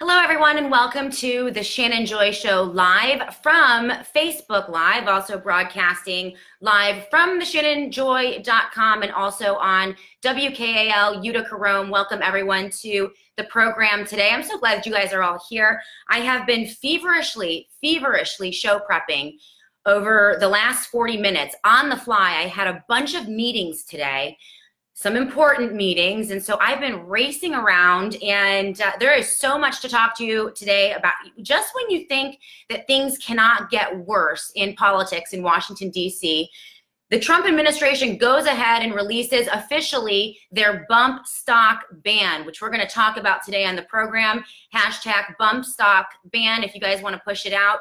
Hello, everyone, and welcome to the Shannon Joy Show live from Facebook Live, also broadcasting live from the shannonjoy.com and also on WKAL Utica Rome. Welcome, everyone, to the program today. I'm so glad that you guys are all here. I have been feverishly show prepping over the last 40 minutes on the fly. I had a bunch of meetings today, some important meetings, and so I've been racing around, and there is so much to talk to you today about. Just when you think that things cannot get worse in politics in Washington, D.C., the Trump administration goes ahead and releases officially their bump stock ban, which we're going to talk about today on the program. Hashtag bump stock ban, if you guys want to push it out.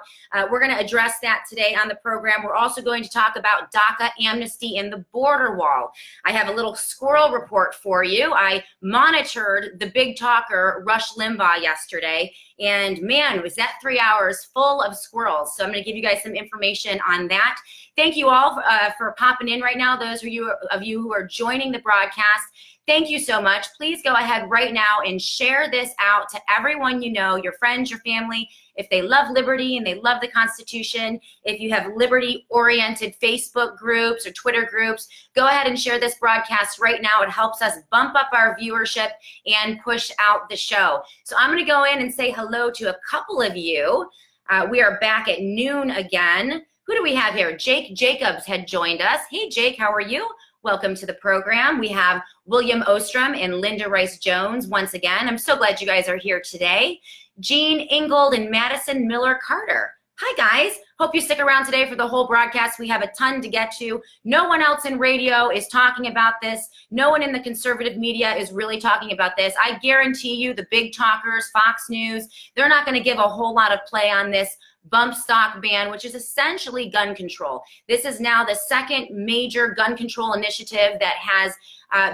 We're going to address that today on the program. We're also going to talk about DACA amnesty and the border wall. I have a little squirrel report for you. I monitored the big talker, Rush Limbaugh, yesterday, and man, was that 3 hours full of squirrels. So I'm going to give you guys some information on that. Thank you all for popping in right now. Those of you who are joining the broadcast, thank you so much. Please go ahead right now and share this out to everyone you know, your friends, your family. If they love liberty and they love the Constitution, if you have liberty-oriented Facebook groups or Twitter groups, go ahead and share this broadcast right now. It helps us bump up our viewership and push out the show. So I'm going to go in and say hello to a couple of you. We are back at noon again. Who do we have here? Jake Jacobs had joined us. Hey, Jake, how are you? Welcome to the program. We have William Ostrom and Linda Rice-Jones once again. I'm so glad you guys are here today. Jean Ingold and Madison Miller-Carter. Hi, guys. Hope you stick around today for the whole broadcast. We have a ton to get to. No one else in radio is talking about this. No one in the conservative media is really talking about this. I guarantee you the big talkers, Fox News, they're not going to give a whole lot of play on this bump stock ban, which is essentially gun control. This is now the second major gun control initiative that has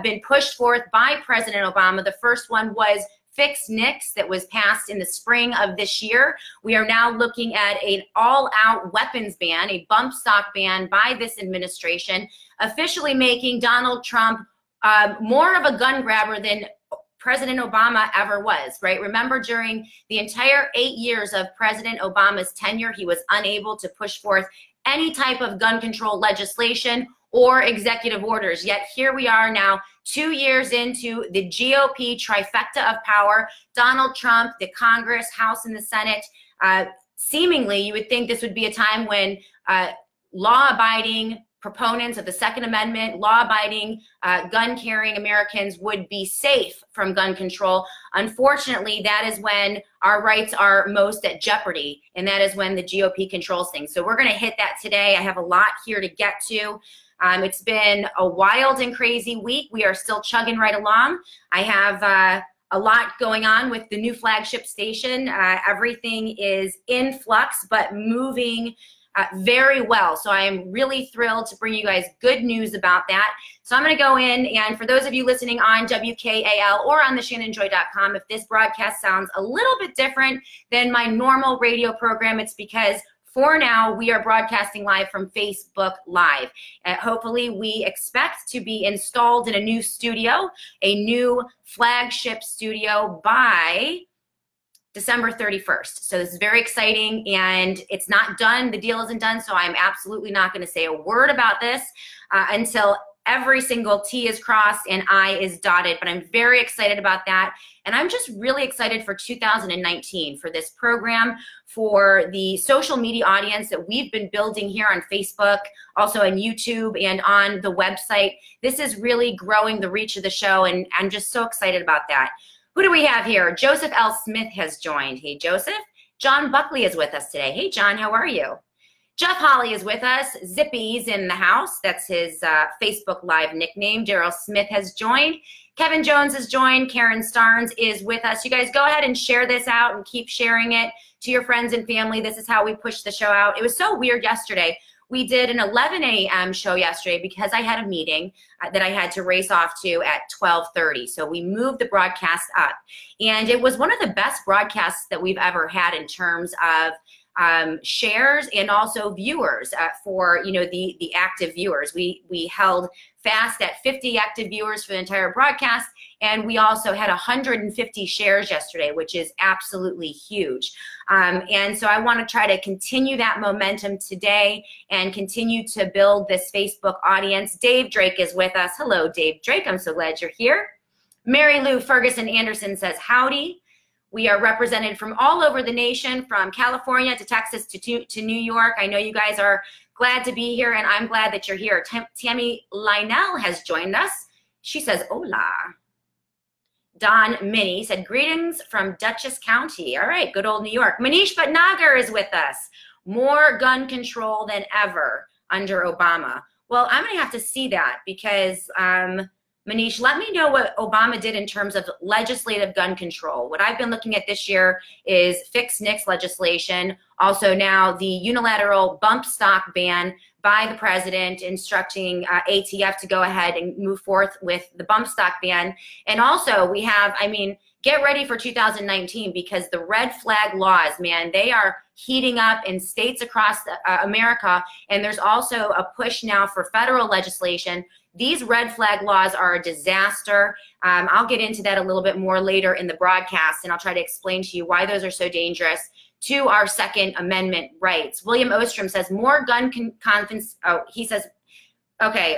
been pushed forth by President Obama. The first one was Fix NICS that was passed in the spring of this year. We are now looking at an all-out weapons ban, a bump stock ban by this administration, officially making Donald Trump more of a gun grabber than President Obama ever was, right? Remember, during the entire 8 years of President Obama's tenure, he was unable to push forth any type of gun control legislation or executive orders. Yet here we are now, 2 years into the GOP trifecta of power, Donald Trump, the Congress, House, and the Senate. Seemingly, you would think this would be a time when law-abiding proponents of the Second Amendment, law-abiding, gun-carrying Americans would be safe from gun control. Unfortunately, that is when our rights are most at jeopardy, and that is when the GOP controls things. So we're going to hit that today. I have a lot here to get to. It's been a wild and crazy week. We are still chugging right along. I have a lot going on with the new flagship station. Everything is in flux, but moving very well. So I am really thrilled to bring you guys good news about that. So I'm going to go in, and for those of you listening on WKAL or on the shannonjoy.com, if this broadcast sounds a little bit different than my normal radio program, it's because for now we are broadcasting live from Facebook Live. Hopefully we expect to be installed in a new studio, a new flagship studio by December 31st. So this is very exciting, and it's not done. The deal isn't done, so I'm absolutely not going to say a word about this until every single T is crossed and I is dotted, but I'm very excited about that. And I'm just really excited for 2019, for this program, for the social media audience that we've been building here on Facebook, also on YouTube and on the website. This is really growing the reach of the show, and I'm just so excited about that. Who do we have here? Joseph L. Smith has joined. Hey, Joseph. John Buckley is with us today. Hey, John, how are you? Jeff Hawley is with us. Zippy's in the house. That's his Facebook Live nickname. Daryl Smith has joined. Kevin Jones has joined. Karen Starnes is with us. You guys go ahead and share this out and keep sharing it to your friends and family. This is how we push the show out. It was so weird yesterday. We did an 11 a.m. show yesterday because I had a meeting that I had to race off to at 12:30. So we moved the broadcast up. And it was one of the best broadcasts that we've ever had in terms of shares and also viewers for, you know, the active viewers. We held fast at 50 active viewers for the entire broadcast. And we also had 150 shares yesterday, which is absolutely huge. And so I want to try to continue that momentum today and continue to build this Facebook audience. Dave Drake is with us. Hello, Dave Drake. I'm so glad you're here. Mary Lou Ferguson Anderson says, howdy. We are represented from all over the nation, from California to Texas to New York. I know you guys are glad to be here, and I'm glad that you're here. Tammy Lionel has joined us. She says, hola. Don Minnie said, greetings from Dutchess County. All right, good old New York. Manish Bhatnagar is with us. More gun control than ever under Obama. Well, I'm going to have to see that because, Manish, let me know what Obama did in terms of legislative gun control. What I've been looking at this year is fix NICS legislation. Also now the unilateral bump stock ban by the president instructing ATF to go ahead and move forth with the bump stock ban. And also we have, I mean, get ready for 2019 because the red flag laws, man, they are heating up in states across America. And there's also a push now for federal legislation. These red flag laws are a disaster. I'll get into that a little bit more later in the broadcast, and I'll try to explain to you why those are so dangerous to our Second Amendment rights. William Ostrom says more gun he says, okay,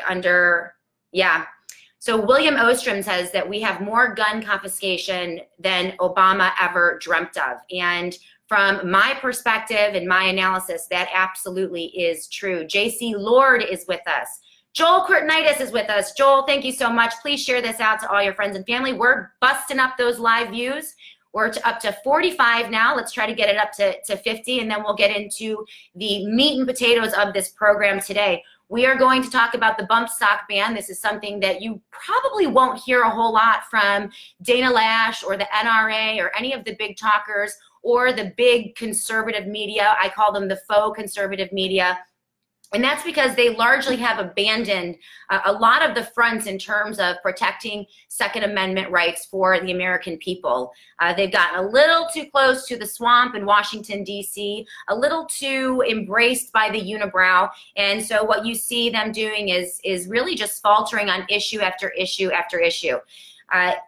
So William Ostrom says that we have more gun confiscation than Obama ever dreamt of. And from my perspective and my analysis, that absolutely is true. JC Lord is with us. Joel Kurtnitis is with us. Joel, thank you so much. Please share this out to all your friends and family. We're busting up those live views. We're up to 45 now. Let's try to get it up to 50, and then we'll get into the meat and potatoes of this program today. We are going to talk about the bump stock ban. This is something that you probably won't hear a whole lot from Dana Lash or the NRA or any of the big talkers or the big conservative media. I call them the faux conservative media. And that's because they largely have abandoned a lot of the fronts in terms of protecting Second Amendment rights for the American people. They've gotten a little too close to the swamp in Washington, D.C., a little too embraced by the unibrow. And so what you see them doing is really just faltering on issue after issue after issue.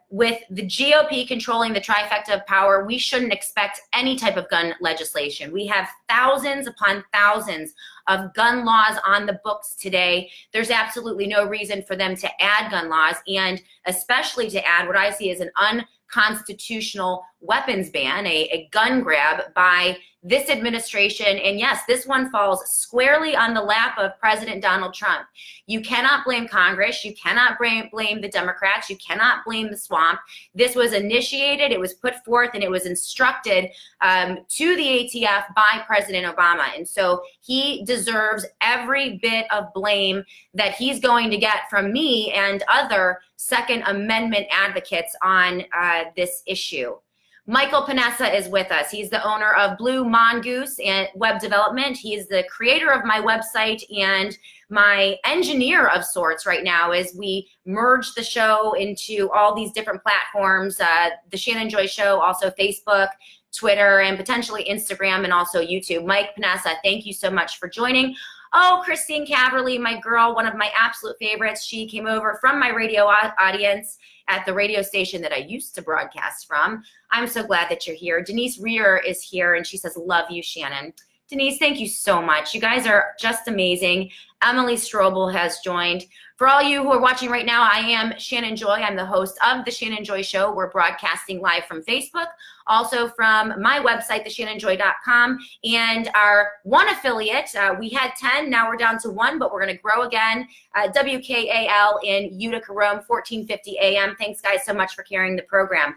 With the GOP controlling the trifecta of power, we shouldn't expect any type of gun legislation. We have thousands upon thousands of gun laws on the books today. There's absolutely no reason for them to add gun laws, and especially to add what I see as an unconstitutional weapons ban, a gun grab by this administration. And yes, this one falls squarely on the lap of President Donald Trump. You cannot blame Congress. You cannot blame the Democrats. You cannot blame the swamp. This was initiated, it was put forth, and it was instructed to the ATF by President Obama. And so he deserves every bit of blame that he's going to get from me and other Second Amendment advocates on this issue. Michael Panessa is with us. He's the owner of Blue Mongoose and Web Development. He's the creator of my website and my engineer of sorts right now as we merge the show into all these different platforms, the Shannon Joy Show, also Facebook, Twitter, and potentially Instagram, and also YouTube. Mike Panessa, thank you so much for joining. Oh, Christine Caverly, my girl, one of my absolute favorites. She came over from my radio audience at the radio station that I used to broadcast from. I'm so glad that you're here. Denise Rear is here, and she says, love you, Shannon. Denise, thank you so much. You guys are just amazing. Emily Strobel has joined. For all you who are watching right now, I am Shannon Joy. I'm the host of The Shannon Joy Show. We're broadcasting live from Facebook, also from my website, theshannonjoy.com, and our one affiliate. We had 10, now we're down to 1, but we're going to grow again. WKAL in Utica, Rome, 1450 AM. Thanks, guys, so much for carrying the program.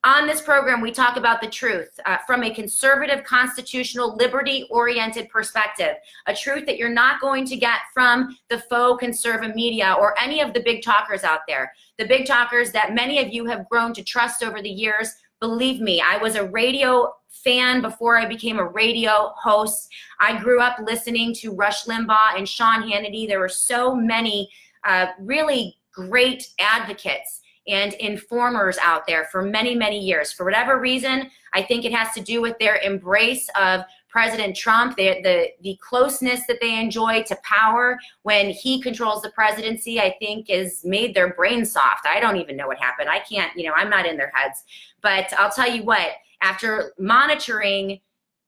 On this program, we talk about the truth from a conservative, constitutional, liberty-oriented perspective, a truth that you're not going to get from the faux conservative media or any of the big talkers out there. The big talkers that many of you have grown to trust over the years. Believe me, I was a radio fan before I became a radio host. I grew up listening to Rush Limbaugh and Sean Hannity. There were so many really great advocates and informers out there for many, many years. For whatever reason, I think it has to do with their embrace of President Trump, the closeness that they enjoy to power when he controls the presidency, I think has made their brain soft. I don't even know what happened. I can't, I'm not in their heads. But I'll tell you what, after monitoring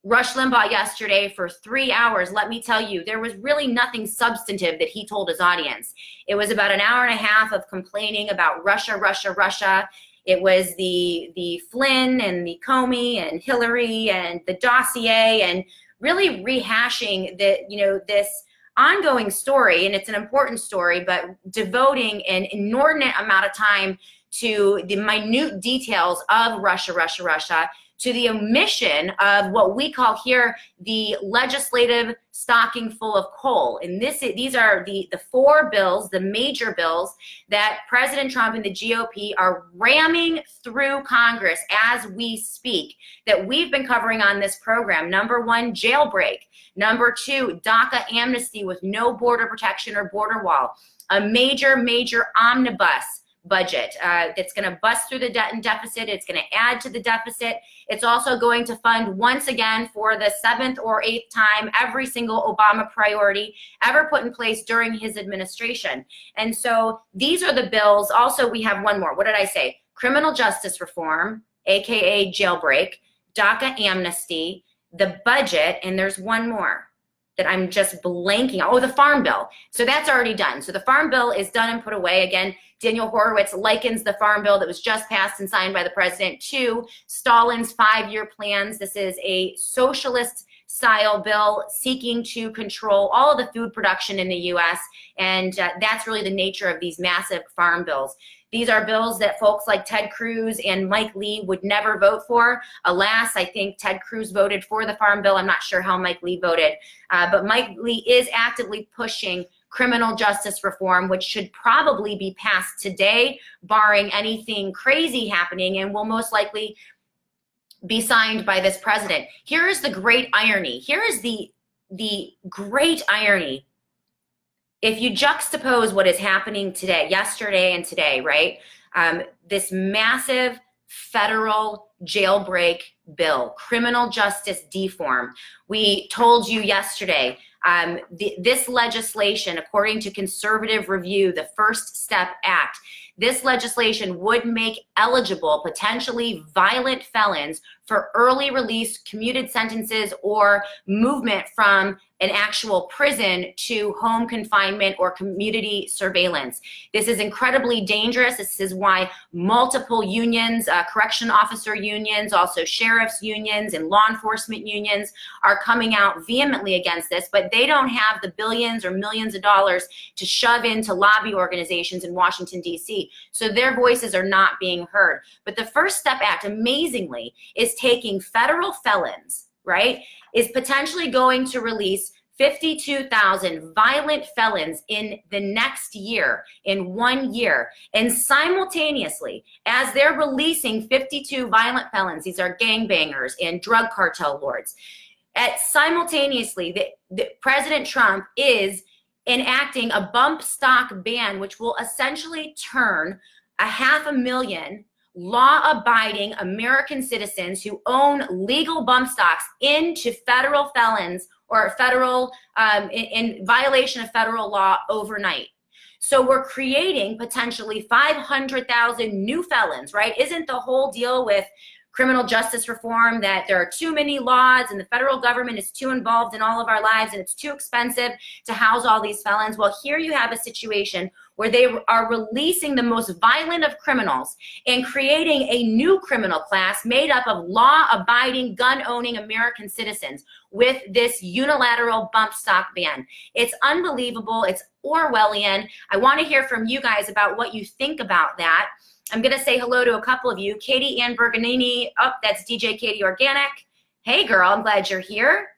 Rush Limbaugh yesterday for 3 hours, let me tell you, there was really nothing substantive that he told his audience. It was about an hour and a half of complaining about Russia, Russia, Russia. It was the Flynn and the Comey and Hillary and the dossier, and really rehashing this ongoing story. And it's an important story, but devoting an inordinate amount of time to the minute details of Russia, Russia, Russia, to the omission of what we call here the legislative stocking full of coal. And these are the 4 bills, the major bills that President Trump and the GOP are ramming through Congress as we speak, that we've been covering on this program. Number 1, jailbreak. Number 2, DACA amnesty with no border protection or border wall. A major, major omnibus budget that's going to bust through the debt and deficit. It's going to add to the deficit. It's also going to fund, once again, for the 7th or 8th time, every single Obama priority ever put in place during his administration. And so these are the bills. Also, we have one more. What did I say? Criminal justice reform, AKA jailbreak, DACA amnesty, the budget, and there's one more that I'm just blanking. Oh, the farm bill. So that's already done. So the farm bill is done and put away. Again, Daniel Horowitz likens the farm bill that was just passed and signed by the president to Stalin's 5-year plans. This is a socialist style bill seeking to control all of the food production in the U.S. And that's really the nature of these massive farm bills. These are bills that folks like Ted Cruz and Mike Lee would never vote for. Alas, I think Ted Cruz voted for the farm bill. I'm not sure how Mike Lee voted. But Mike Lee is actively pushing criminal justice reform, which should probably be passed today, barring anything crazy happening, and will most likely be signed by this president. Here is the great irony. Here is the great irony. If you juxtapose what is happening today, yesterday and today, right? This massive federal jailbreak bill, criminal justice deform. We told you yesterday, this legislation, according to Conservative Review, the First Step Act, this legislation would make eligible potentially violent felons for early release, commuted sentences, or movement from an actual prison to home confinement or community surveillance. This is incredibly dangerous. This is why multiple unions, correction officer unions, also sheriff's unions and law enforcement unions are coming out vehemently against this, but they don't have the billions or millions of dollars to shove into lobby organizations in Washington, D.C. So their voices are not being heard. But the First Step Act, amazingly, is taking federal felons, right, is potentially going to release 52,000 violent felons in the next year, in 1 year. And simultaneously, as they're releasing 52 violent felons, these are gangbangers and drug cartel lords, simultaneously, President Trump is enacting a bump stock ban, which will essentially turn 500,000 law-abiding American citizens who own legal bump stocks into federal felons or federal, in violation of federal law overnight. So we're creating potentially 500,000 new felons, right? Isn't the whole deal with criminal justice reform that there are too many laws and the federal government is too involved in all of our lives and it's too expensive to house all these felons? Well, here you have a situation where they are releasing the most violent of criminals and creating a new criminal class made up of law-abiding, gun-owning American citizens with this unilateral bump stock ban. It's unbelievable. It's Orwellian. I want to hear from you guys about what you think about that. I'm going to say hello to a couple of you. Katie Ann Berganini. Oh, that's DJ Katie Organic. Hey, girl, I'm glad you're here.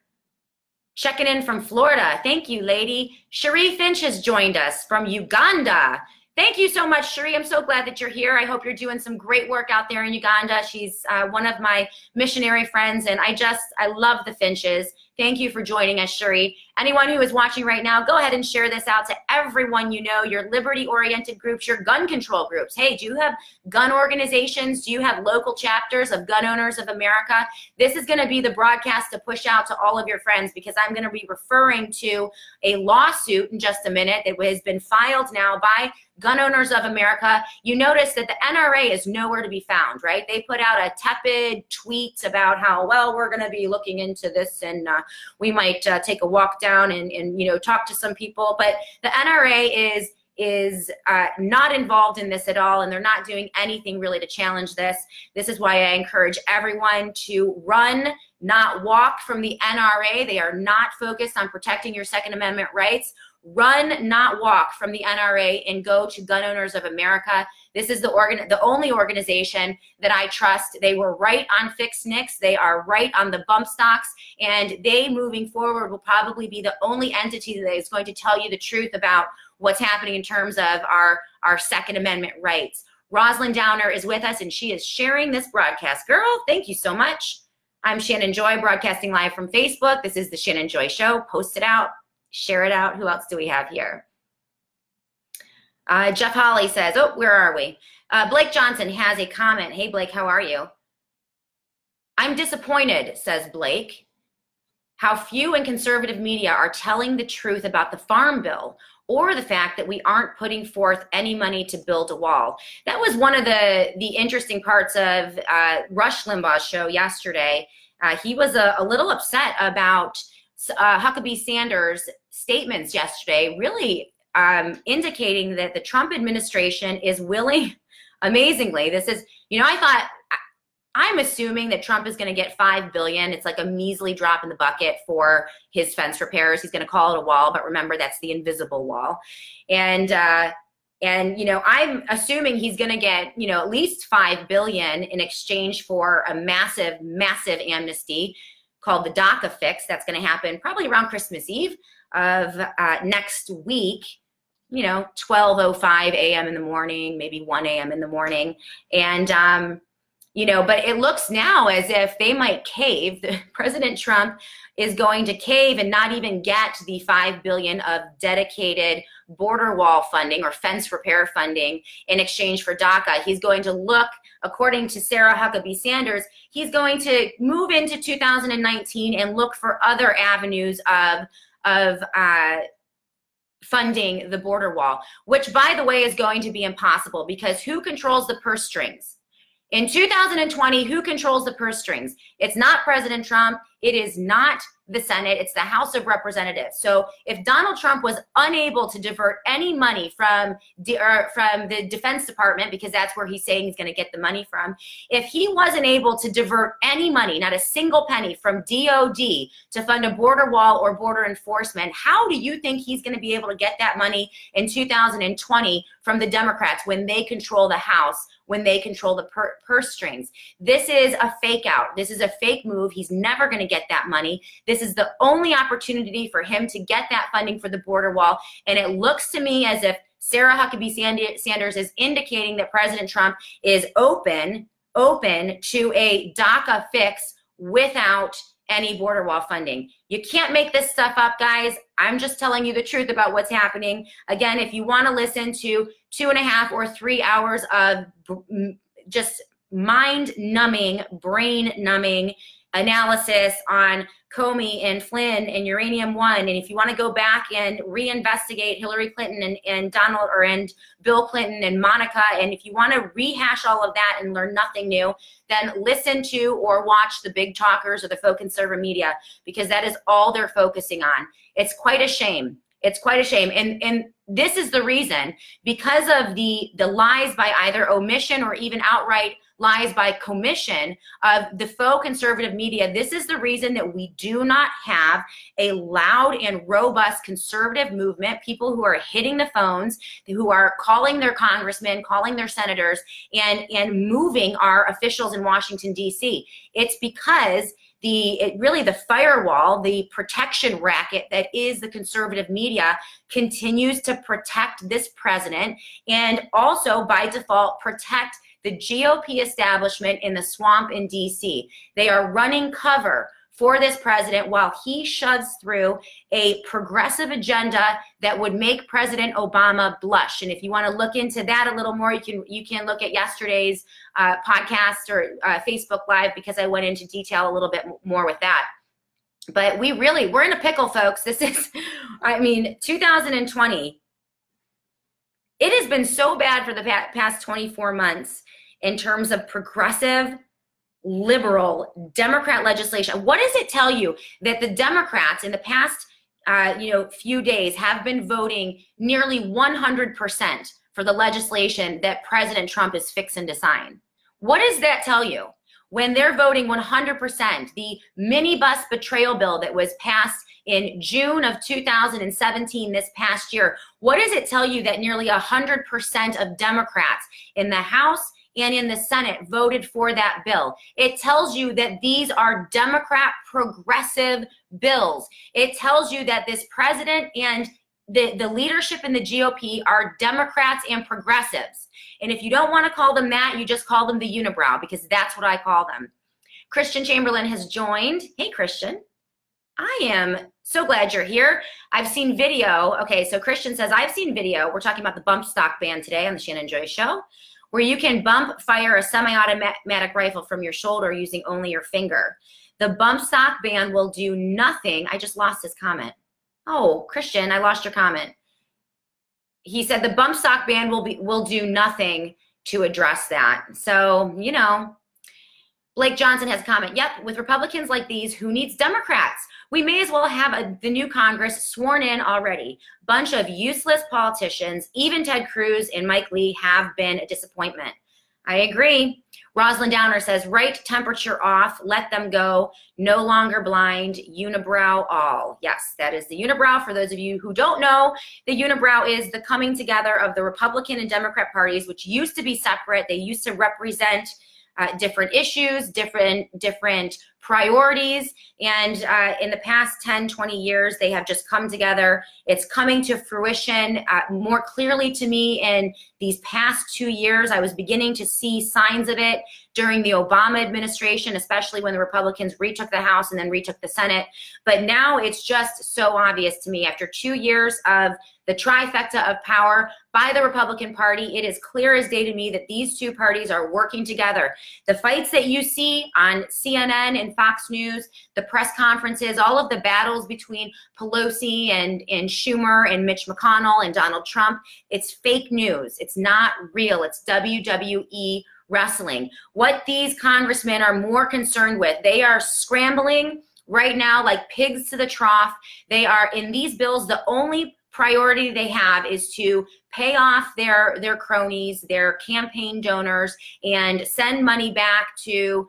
Checking in from Florida. Thank you, lady. Cherie Finch has joined us from Uganda. Thank you so much, Cherie. I'm so glad that you're here. I hope you're doing some great work out there in Uganda. She's one of my missionary friends, and I love the Finches. Thank you for joining us, Cherie. Anyone who is watching right now, go ahead and share this out to everyone you know, your liberty-oriented groups, your gun control groups. Hey, do you have gun organizations? Do you have local chapters of Gun Owners of America? This is going to be the broadcast to push out to all of your friends, because I'm going to be referring to a lawsuit in just a minute that has been filed now by Gun Owners of America. You notice that the NRA is nowhere to be found, right? They put out a tepid tweet about how, well, we're going to be looking into this, and we might take a walk down and talk to some people. But the NRA is not involved in this at all, and they're not doing anything really to challenge this. This is why I encourage everyone to run, not walk from the NRA. They are not focused on protecting your Second Amendment rights. Run, not walk from the NRA, and go to Gun Owners of America. This is the only organization that I trust. They were right on Fix NICS. They are right on the bump stocks, and they, moving forward, will probably be the only entity that is going to tell you the truth about what's happening in terms of our Second Amendment rights. Rosalind Downer is with us, and she is sharing this broadcast. Girl, thank you so much. I'm Shannon Joy, broadcasting live from Facebook. This is the Shannon Joy Show. Post it out. Share it out. Who else do we have here? Jeff Holly says, oh, where are we? Blake Johnson has a comment. Hey, Blake, how are you? I'm disappointed, says Blake, how few in conservative media are telling the truth about the Farm Bill, or the fact that we aren't putting forth any money to build a wall. That was one of the interesting parts of Rush Limbaugh's show yesterday. He was a little upset about Huckabee Sanders' statements yesterday, really indicating that the Trump administration is willing, amazingly, this is, I'm assuming that Trump is going to get $5 billion. It's like a measly drop in the bucket for his fence repairs. He's going to call it a wall, but remember, that's the invisible wall. And I'm assuming he's going to get, at least $5 billion in exchange for a massive, massive amnesty called the DACA fix. That's going to happen probably around Christmas Eve of next week, 12:05 a.m. in the morning, maybe 1 a.m. in the morning. And, but it looks now as if they might cave. President Trump is going to cave and not even get the $5 billion of dedicated border wall funding or fence repair funding in exchange for DACA. He's going to look, according to Sarah Huckabee Sanders, he's going to move into 2019 and look for other avenues of funding the border wall, which, by the way, is going to be impossible, because who controls the purse strings? In 2020, who controls the purse strings? It's not President Trump. It is not the Senate. It's the House of Representatives. So if Donald Trump was unable to divert any money from the Defense Department, because that's where he's saying he's going to get the money from, if he wasn't able to divert any money, not a single penny, from DOD to fund a border wall or border enforcement, how do you think he's going to be able to get that money in 2020 from the Democrats when they control the House, when they control the purse strings? This is a fake out. This is a fake move. He's never going to get that money. This is the only opportunity for him to get that funding for the border wall. And it looks to me as if Sarah Huckabee Sanders is indicating that President Trump is open to a DACA fix without any border wall funding. You can't make this stuff up, guys. I'm just telling you the truth about what's happening. Again, if you want to listen to 2.5 or 3 hours of just mind-numbing, brain-numbing analysis on Comey and Flynn and Uranium One, and if you want to go back and reinvestigate Hillary Clinton and Bill Clinton and Monica, and if you want to rehash all of that and learn nothing new, then listen to or watch the big talkers or the faux conservative media, because that is all they're focusing on. It's quite a shame. It's quite a shame. And this is the reason, because of the lies by either omission or even outright lies by commission of the faux conservative media. This is the reason that we do not have a loud and robust conservative movement, people who are hitting the phones, who are calling their congressmen, calling their senators, and moving our officials in Washington, D.C. It's because really the firewall, the protection racket that is the conservative media continues to protect this president, and also by default protect the GOP establishment in the swamp in DC. They are running cover for this president while he shoves through a progressive agenda that would make President Obama blush. And if you want to look into that a little more, you can look at yesterday's podcast or Facebook Live, because I went into detail a little bit more with that. But we're in a pickle, folks. This is, 2020. It has been so bad for the past 24 months in terms of progressive, liberal Democrat legislation. What does it tell you that the Democrats in the past few days have been voting nearly 100% for the legislation that President Trump is fixing to sign? What does that tell you? When they're voting 100%, the minibus betrayal bill that was passed in June of 2017, this past year, what does it tell you that nearly 100% of Democrats in the House and in the Senate voted for that bill? It tells you that these are Democrat progressive bills. It tells you that this president and the leadership in the GOP are Democrats and progressives. And if you don't want to call them that, you just call them the unibrow, because that's what I call them. Christian Chamberlain has joined. Hey, Christian. I am so glad you're here. I've seen video. Okay, so Christian says, I've seen video. We're talking about the bump stock ban today on the Shannon Joy Show, where you can bump fire a semi-automatic rifle from your shoulder using only your finger. The bump stock ban will do nothing. I just lost his comment. Oh, Christian, I lost your comment. He said the bump stock ban will do nothing to address that. So, Blake Johnson has a comment. Yep, with Republicans like these, who needs Democrats? We may as well have the new Congress sworn in already. Bunch of useless politicians. Even Ted Cruz and Mike Lee have been a disappointment. I agree. Rosalind Downer says, right temperature off, let them go, no longer blind, unibrow all. Yes, that is the unibrow. For those of you who don't know, the unibrow is the coming together of the Republican and Democrat parties, which used to be separate. They used to represent different issues, different priorities, and in the past 10, 20 years, they have just come together. It's coming to fruition more clearly to me in these past 2 years. I was beginning to see signs of it during the Obama administration, especially when the Republicans retook the House and then retook the Senate. But now it's just so obvious to me, after 2 years of the trifecta of power by the Republican Party, it is clear as day to me that these two parties are working together. The fights that you see on CNN and Fox News, the press conferences, all of the battles between Pelosi and Schumer and Mitch McConnell and Donald Trump, it's fake news. It's not real. It's WWE wrestling. What these congressmen are more concerned with, they are scrambling right now like pigs to the trough. They are, in these bills, the only priority they have is to pay off their cronies, their campaign donors, and send money back to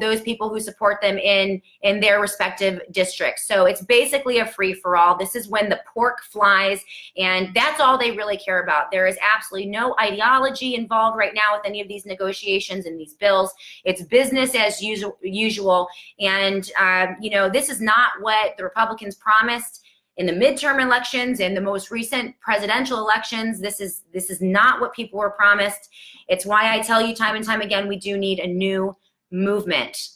those people who support them in their respective districts. So it's basically a free-for-all. This is when the pork flies, and that's all they really care about. There is absolutely no ideology involved right now with any of these negotiations and these bills. It's business as usual, and this is not what the Republicans promised in the midterm elections, in the most recent presidential elections. This is not what people were promised. It's why I tell you time and time again, we do need a new movement.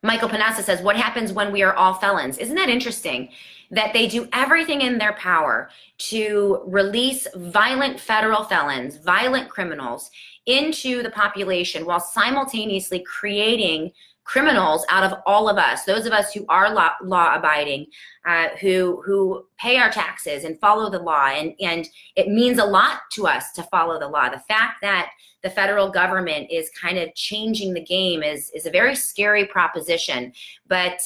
Michael Panassa says, what happens when we are all felons? Isn't that interesting that they do everything in their power to release violent federal felons, violent criminals into the population while simultaneously creating criminals out of all of us, those of us who are law-abiding, who pay our taxes and follow the law. And it means a lot to us to follow the law. The fact that the federal government is kind of changing the game is a very scary proposition. But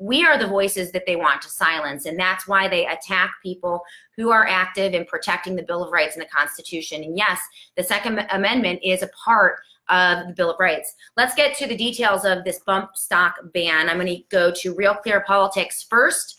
we are the voices that they want to silence, and that's why they attack people who are active in protecting the Bill of Rights and the Constitution. And yes, the Second Amendment is a part of the Bill of Rights. Let's get to the details of this bump stock ban. I'm going to go to Real Clear Politics first.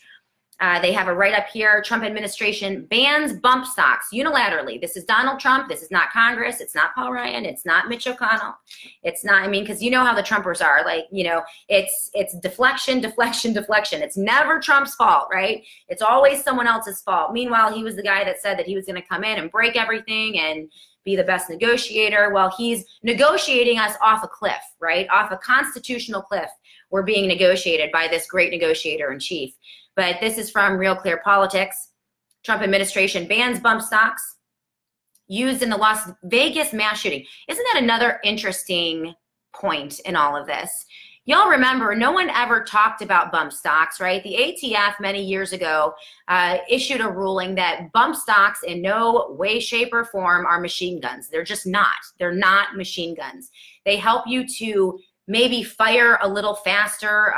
They have a write-up here. Trump administration bans bump stocks unilaterally. This is Donald Trump. This is not Congress. It's not Paul Ryan. It's not Mitch McConnell. It's not, I mean, because you know how the Trumpers are. Like, you know, it's deflection, deflection, deflection. It's never Trump's fault, right? It's always someone else's fault. Meanwhile, he was the guy that said that he was going to come in and break everything and be the best negotiator. Well, he's negotiating us off a cliff, right? Off a constitutional cliff. We're being negotiated by this great negotiator in chief. But this is from Real Clear Politics. Trump administration bans bump stocks used in the Las Vegas mass shooting. Isn't that another interesting point in all of this? Y'all remember, no one ever talked about bump stocks, right? The ATF many years ago issued a ruling that bump stocks in no way, shape, or form are machine guns. They're just not. They're not machine guns. They help you to maybe fire a little faster,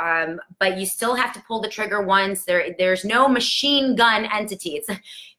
but you still have to pull the trigger once. There's no machine gun entity.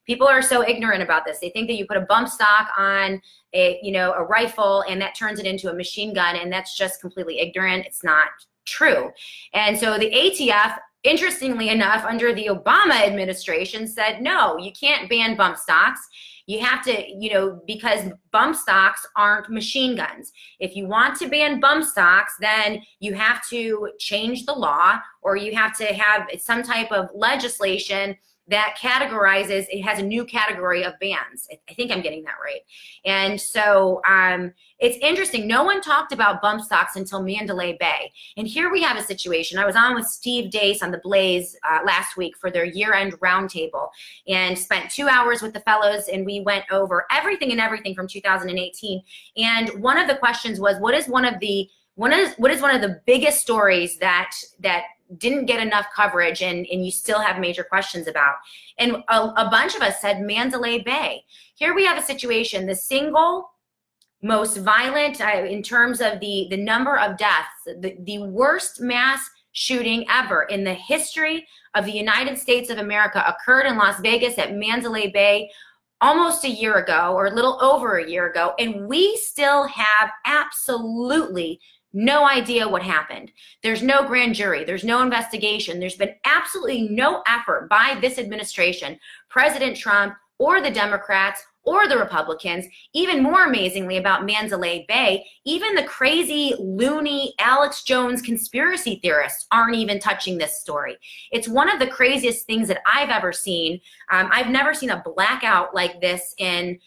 People are so ignorant about this. They think that you put a bump stock on a rifle and that turns it into a machine gun, and that's just completely ignorant. It's not true. And so the ATF, interestingly enough, under the Obama administration said, no, you can't ban bump stocks. You have to, because bump stocks aren't machine guns. If you want to ban bump stocks, then you have to change the law, or you have to have some type of legislation that categorizes, it has a new category of bans. I think I'm getting that right. And so it's interesting. No one talked about bump stocks until Mandalay Bay. And here we have a situation. I was on with Steve Deace on The Blaze last week for their year-end roundtable and spent 2 hours with the fellows, and we went over everything from 2018. And one of the questions was, what is one of the biggest stories that didn't get enough coverage and you still have major questions about? And a bunch of us said Mandalay Bay. Here we have a situation, the single most violent in terms of the number of deaths, the worst mass shooting ever in the history of the United States of America occurred in Las Vegas at Mandalay Bay almost a year ago, or a little over a year ago, and we still have absolutely no idea what happened. There's no grand jury. There's no investigation. There's been absolutely no effort by this administration, President Trump, or the Democrats, or the Republicans. Even more amazingly about Mandalay Bay, even the crazy, loony Alex Jones conspiracy theorists aren't even touching this story. It's one of the craziest things that I've ever seen. I've never seen a blackout like this in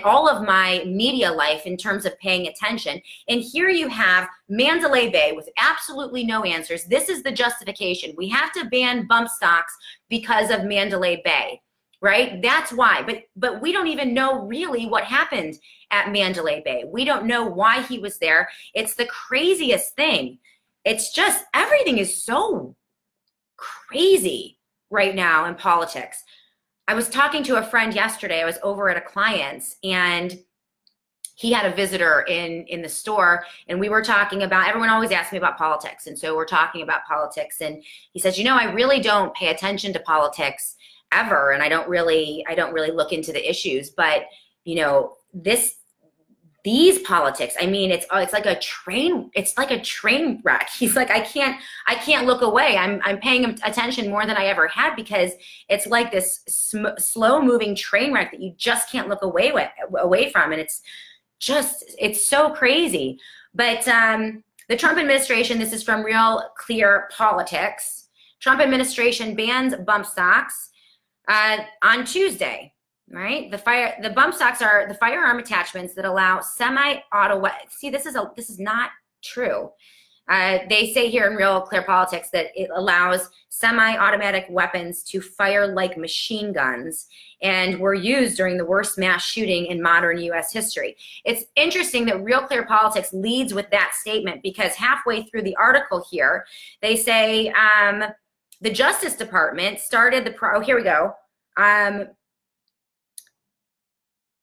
all of my media life in terms of paying attention. And here you have Mandalay Bay with absolutely no answers. This is the justification. We have to ban bump stocks because of Mandalay Bay, right? That's why. But we don't even know really what happened at Mandalay Bay. We don't know why he was there. It's the craziest thing. It's just, everything is so crazy right now in politics. I was talking to a friend yesterday. I was over at a client's, and he had a visitor in the store, and we were talking about, everyone always asks me about politics, and so we're talking about politics, and he says, I really don't pay attention to politics ever, and I don't really look into the issues, but these politics, I mean, it's like a train wreck. He's like, I can't look away. I'm paying attention more than I ever had, because it's like this slow moving train wreck that you just can't look away from. And it's so crazy. But the Trump administration, this is from Real Clear Politics. Trump administration bans bump stocks on Tuesday. Right, the bump stocks are the firearm attachments that allow semi-auto. See, this is not true. They say here in Real Clear Politics that it allows semi-automatic weapons to fire like machine guns, and were used during the worst mass shooting in modern U.S. history. It's interesting that Real Clear Politics leads with that statement, because halfway through the article here, they say the Justice Department started the here we go.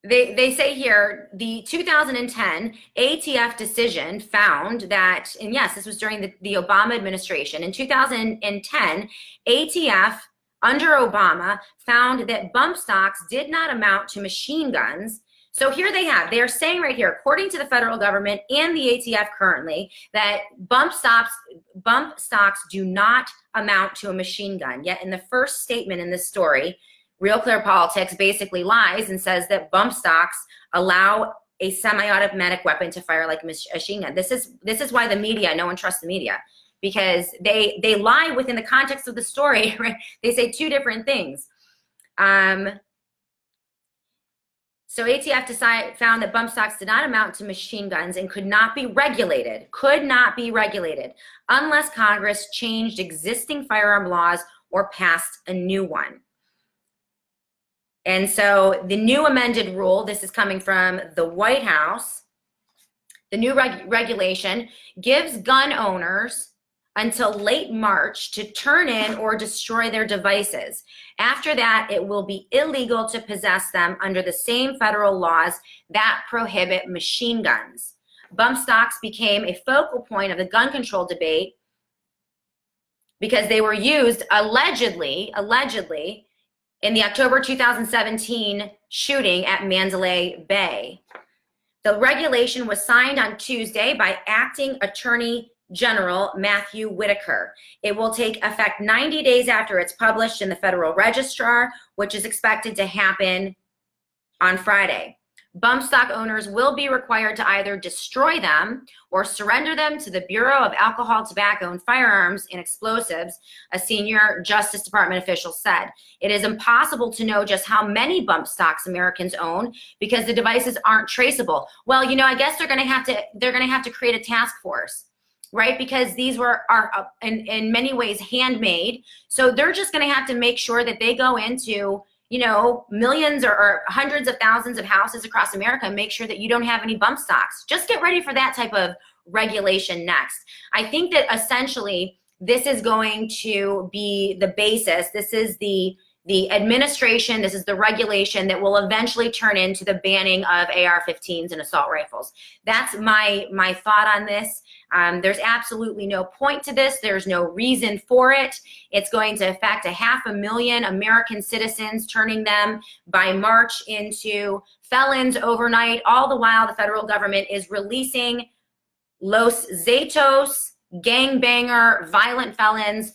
They say here, the 2010 ATF decision found that, and yes, this was during the Obama administration. In 2010, ATF under Obama found that bump stocks did not amount to machine guns. So here they are saying right here, according to the federal government and the ATF currently, that bump stocks do not amount to a machine gun. Yet in the first statement in this story, Real Clear Politics basically lies and says that bump stocks allow a semi-automatic weapon to fire like a machine gun. This is why the media, no one trusts the media, because they lie within the context of the story, right? They say two different things. So ATF found that bump stocks did not amount to machine guns and could not be regulated, unless Congress changed existing firearm laws or passed a new one. And so the new amended rule, this is coming from the White House, the new regulation gives gun owners until late March to turn in or destroy their devices. After that, it will be illegal to possess them under the same federal laws that prohibit machine guns. Bump stocks became a focal point of the gun control debate because they were used allegedly in the October 2017 shooting at Mandalay Bay. The regulation was signed on Tuesday by Acting Attorney General Matthew Whitaker. It will take effect 90 days after it's published in the Federal Register, which is expected to happen on Friday. Bump stock owners will be required to either destroy them or surrender them to the Bureau of Alcohol, Tobacco, and Firearms and Explosives, a senior Justice Department official said. It is impossible to know just how many bump stocks Americans own because the devices aren't traceable. Well, you know, I guess they're going to have to create a task force, right? Because these are in many ways handmade. So they're just going to have to make sure that they go into, you know, millions or hundreds of thousands of houses across America and make sure that you don't have any bump stocks. Just get ready for that type of regulation next. I think that essentially this is going to be the basis. This is the administration, this is the regulation that will eventually turn into the banning of AR-15s and assault rifles. That's my thought on this. There's absolutely no point to this. There's no reason for it. It's going to affect 500,000 American citizens, turning them by March into felons overnight. All the while, the federal government is releasing Los Zetos, gangbanger, violent felons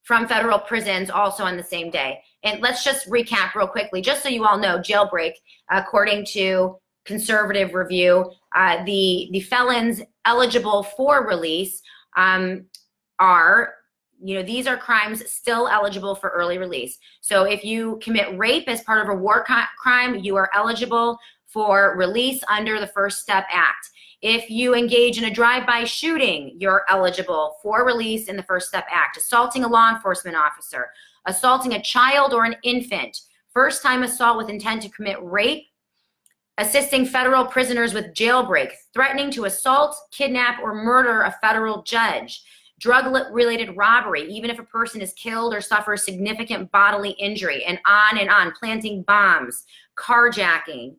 from federal prisons also on the same day. And let's just recap real quickly, just so you all know, jailbreak, according to Conservative Review, the felons eligible for release are, you know, these are crimes still eligible for early release. So if you commit rape as part of a war crime, you are eligible for release under the First Step Act. If you engage in a drive-by shooting, you're eligible for release in the First Step Act. Assaulting a law enforcement officer, assaulting a child or an infant, first-time assault with intent to commit rape, assisting federal prisoners with jailbreak, threatening to assault, kidnap, or murder a federal judge, drug-related robbery, even if a person is killed or suffers significant bodily injury, and on, planting bombs, carjacking,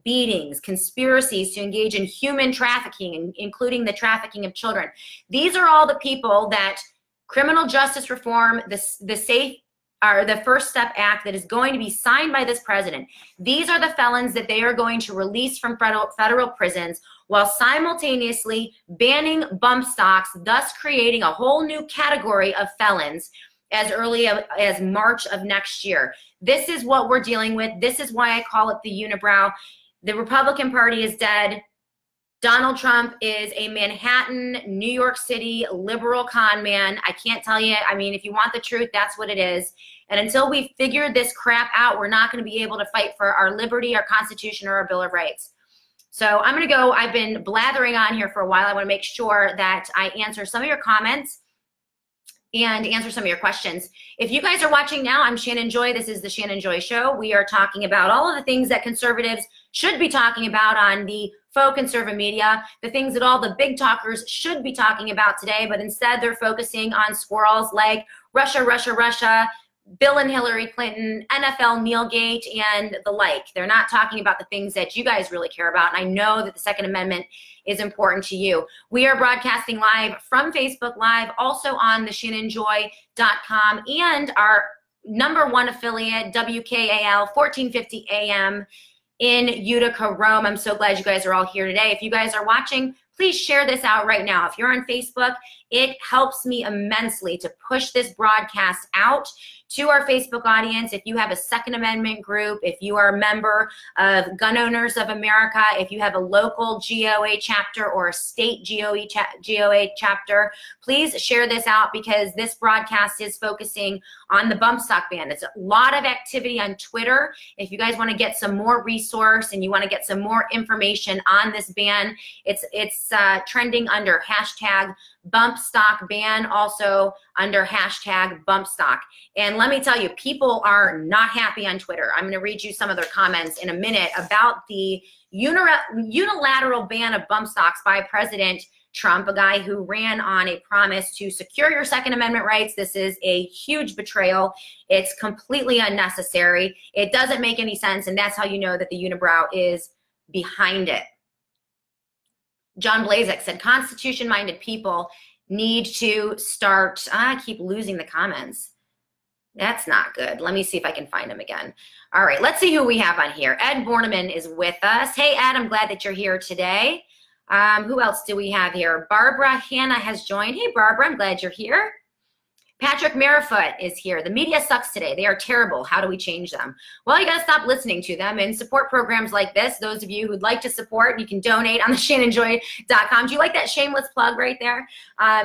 beatings, conspiracies to engage in human trafficking, including the trafficking of children. These are all the people that criminal justice reform, the First Step Act that is going to be signed by this president. These are the felons that they are going to release from federal prisons while simultaneously banning bump stocks, thus creating a whole new category of felons as early as March of next year. This is what we're dealing with. This is why I call it the unibrow. The Republican Party is dead. Donald Trump is a Manhattan, New York City liberal con man. I can't tell you. I mean, if you want the truth, that's what it is. And until we figure this crap out, we're not going to be able to fight for our liberty, our Constitution, or our Bill of Rights. So I'm going to go. I've been blathering on here for a while. I want to make sure that I answer some of your comments and answer some of your questions. If you guys are watching now, I'm Shannon Joy. This is the Shannon Joy Show. We are talking about all of the things that conservatives should be talking about on the faux conservative media, the things that all the big talkers should be talking about today, but instead they're focusing on squirrels like Russia, Russia, Russia, Bill and Hillary Clinton, NFL Neilgate, and the like. They're not talking about the things that you guys really care about, and I know that the Second Amendment is important to you. We are broadcasting live from Facebook Live, also on the ShannonJoy.com, and our #1 affiliate, WKAL 1450 AM in Utica, Rome. I'm so glad you guys are all here today. If you guys are watching, please share this out right now. If you're on Facebook, it helps me immensely to push this broadcast out to our Facebook audience. If you have a Second Amendment group, if you are a member of Gun Owners of America, if you have a local GOA chapter or a state GOA chapter, please share this out, because this broadcast is focusing on the bump stock ban. It's a lot of activity on Twitter. If you guys want to get some more resource and you want to get some more information on this ban, it's trending under hashtag bump stock ban, also under hashtag bump stock. And let me tell you, people are not happy on Twitter. I'm going to read you some of their comments in a minute about the unilateral ban of bump stocks by President Trump, a guy who ran on a promise to secure your Second Amendment rights. This is a huge betrayal. It's completely unnecessary. It doesn't make any sense, and that's how you know that the unibrow is behind it. John Blazek said, Constitution-minded people need to start, I keep losing the comments. That's not good. Let me see if I can find him again. All right, let's see who we have on here. Ed Borneman is with us. Hey, Ed, I'm glad that you're here today. Who else do we have here? Barbara Hanna has joined. Hey, Barbara, I'm glad you're here. Patrick Merrifoot is here. The media sucks today. They are terrible. How do we change them? Well, you got to stop listening to them and support programs like this. Those of you who'd like to support, you can donate on the ShannonJoy.com. Do you like that shameless plug right there?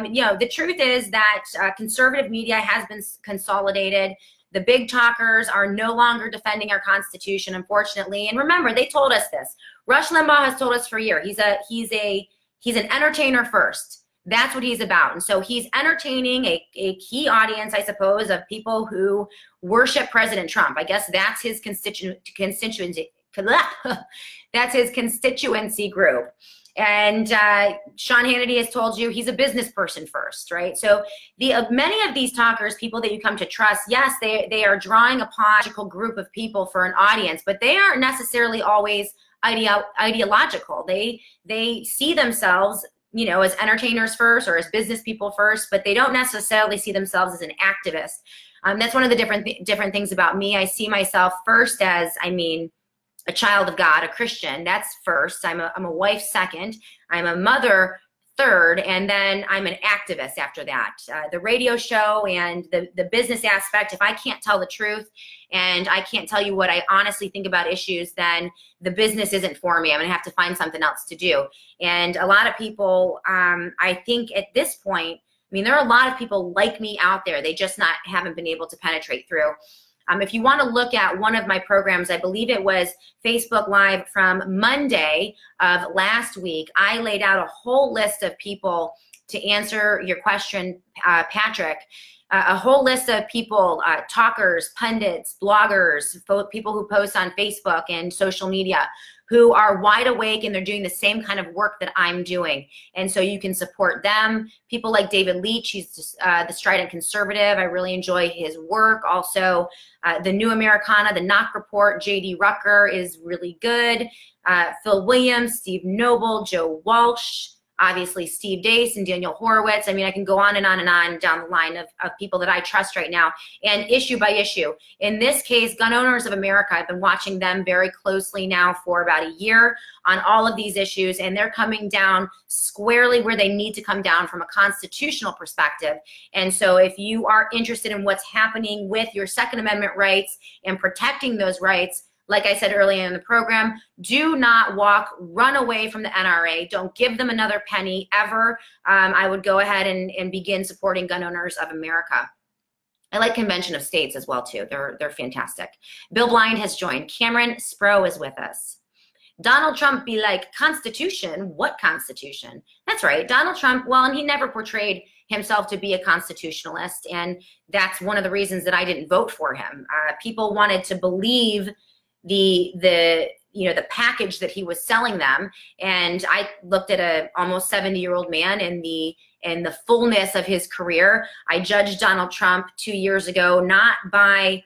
You know, the truth is that conservative media has been consolidated. The big talkers are no longer defending our Constitution, unfortunately. And remember, they told us this. Rush Limbaugh has told us for a year. He's an entertainer first. That's what he's about. And so he's entertaining a key audience, I suppose, of people who worship President Trump. I guess that's his constituency. That's his constituency group. And Sean Hannity has told you he's a business person first, right? So many of these talkers, people that you come to trust, yes, they are drawing upon a logical group of people for an audience, but they aren't necessarily always ideological. They see themselves, you know, as entertainers first or as business people first, but they don't necessarily see themselves as an activist. That's one of the different things about me. I see myself first as, a child of God, a Christian. That's first. I'm a wife second. I'm a mother third, and then I'm an activist after that. The radio show and the business aspect, if I can't tell the truth and I can't tell you what I honestly think about issues, then the business isn't for me. I'm gonna have to find something else to do. And a lot of people, I think at this point, there are a lot of people like me out there. They just haven't been able to penetrate through. If you want to look at one of my programs, I believe it was Facebook Live from Monday of last week, I laid out a whole list of people to answer your question, Patrick, a whole list of people, talkers, pundits, bloggers, people who post on Facebook and social media, who are wide awake and they're doing the same kind of work that I'm doing. And so you can support them. People like David Leach, he's the Strident Conservative. I really enjoy his work. Also, the New Americana, the Knock Report, J.D. Rucker is really good. Phil Williams, Steve Noble, Joe Walsh, obviously Steve Deace and Daniel Horowitz. I can go on and on and on down the line of people that I trust right now, and issue by issue. In this case, Gun Owners of America, I've been watching them very closely now for about a year on all of these issues, and they're coming down squarely where they need to come down from a constitutional perspective. And so if you are interested in what's happening with your Second Amendment rights and protecting those rights, like I said earlier in the program, do not run away from the NRA. Don't give them another penny ever. I would go ahead and begin supporting Gun Owners of America. I like Convention of States as well, too. They're fantastic. Bill Blind has joined. Cameron Spro is with us. Donald Trump be like, Constitution? What Constitution? That's right. Donald Trump, well, and he never portrayed himself to be a constitutionalist, and that's one of the reasons that I didn't vote for him. People wanted to believe the package that he was selling them, and I looked at a almost 70-year-old man in the fullness of his career. I judged Donald Trump 2 years ago not by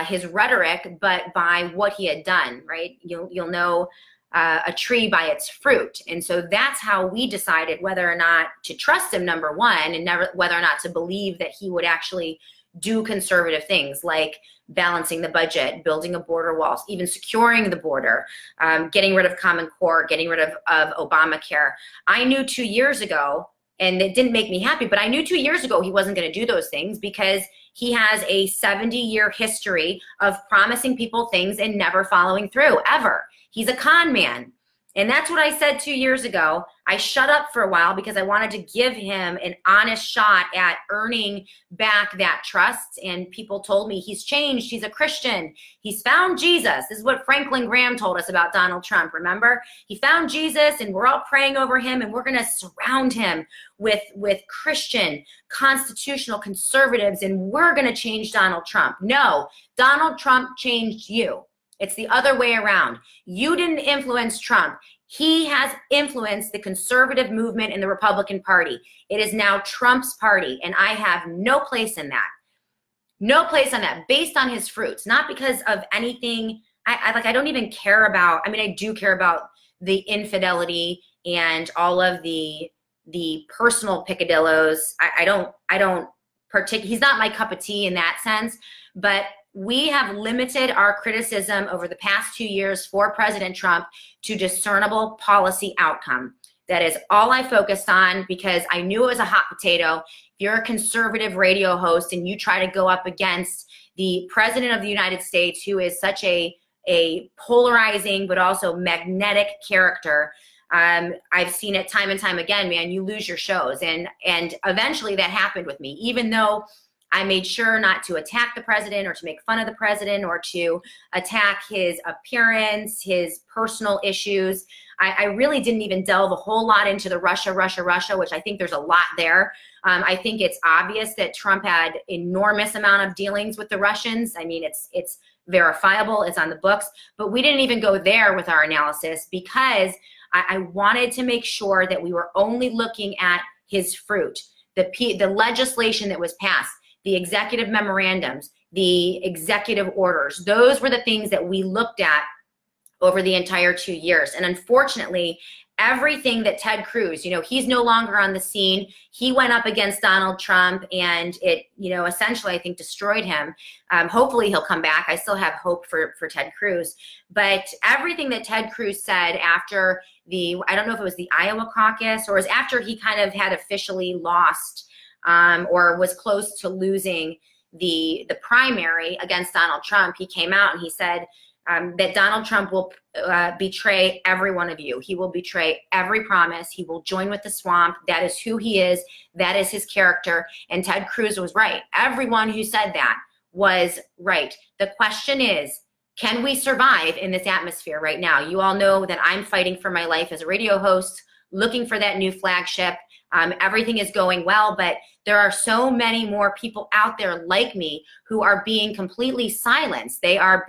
his rhetoric, but by what he had done. Right? You'll know a tree by its fruit, and so that's how we decided whether or not to trust him, number one, and whether or not to believe that he would actually do conservative things like balancing the budget, building a border wall, even securing the border, getting rid of Common Core, getting rid of Obamacare. I knew 2 years ago, and it didn't make me happy, but I knew 2 years ago he wasn't going to do those things because he has a 70-year history of promising people things and never following through, ever. He's a con man. And that's what I said 2 years ago. I shut up for a while because I wanted to give him an honest shot at earning back that trust. And people told me he's changed. He's a Christian. He's found Jesus. This is what Franklin Graham told us about Donald Trump. Remember? He found Jesus, and we're all praying over him, and we're going to surround him with Christian, constitutional conservatives, and we're going to change Donald Trump. No, Donald Trump changed you. It's the other way around. You didn't influence Trump. He has influenced the conservative movement in the Republican Party. It is now Trump's party, and I have no place in that. No place on that, based on his fruits, not because of anything. I don't even care about, I mean, I do care about the infidelity and all of the personal picadillos. I don't particularly, he's not my cup of tea in that sense, but we have limited our criticism over the past 2 years for President Trump to discernible policy outcome. That is all I focused on because I knew it was a hot potato. If you're a conservative radio host and you try to go up against the President of the United States, who is such a polarizing but also magnetic character, I've seen it time and time again, man, you lose your shows. And eventually that happened with me, even though I made sure not to attack the president or to make fun of the president or to attack his appearance, his personal issues. I really didn't even delve a whole lot into the Russia, which I think there's a lot there. I think it's obvious that Trump had enormous amount of dealings with the Russians. I mean, it's verifiable, it's on the books, but we didn't even go there with our analysis because I wanted to make sure that we were only looking at his fruit, the legislation that was passed, the executive memorandums, the executive orders. Those were the things that we looked at over the entire 2 years. And unfortunately, everything that Ted Cruz, he's no longer on the scene. He went up against Donald Trump and it, essentially I think destroyed him. Hopefully he'll come back. I still have hope for Ted Cruz. But everything that Ted Cruz said after I don't know if it was the Iowa caucus or it was after he kind of had officially lost or was close to losing the primary against Donald Trump, he came out and he said that Donald Trump will betray every one of you. He will betray every promise. He will join with the swamp. That is who he is. That is his character. And Ted Cruz was right. Everyone who said that was right. The question is, can we survive in this atmosphere right now? You all know that I'm fighting for my life as a radio host, looking for that new flagship. Everything is going well, but there are so many more people out there like me who are being completely silenced. They're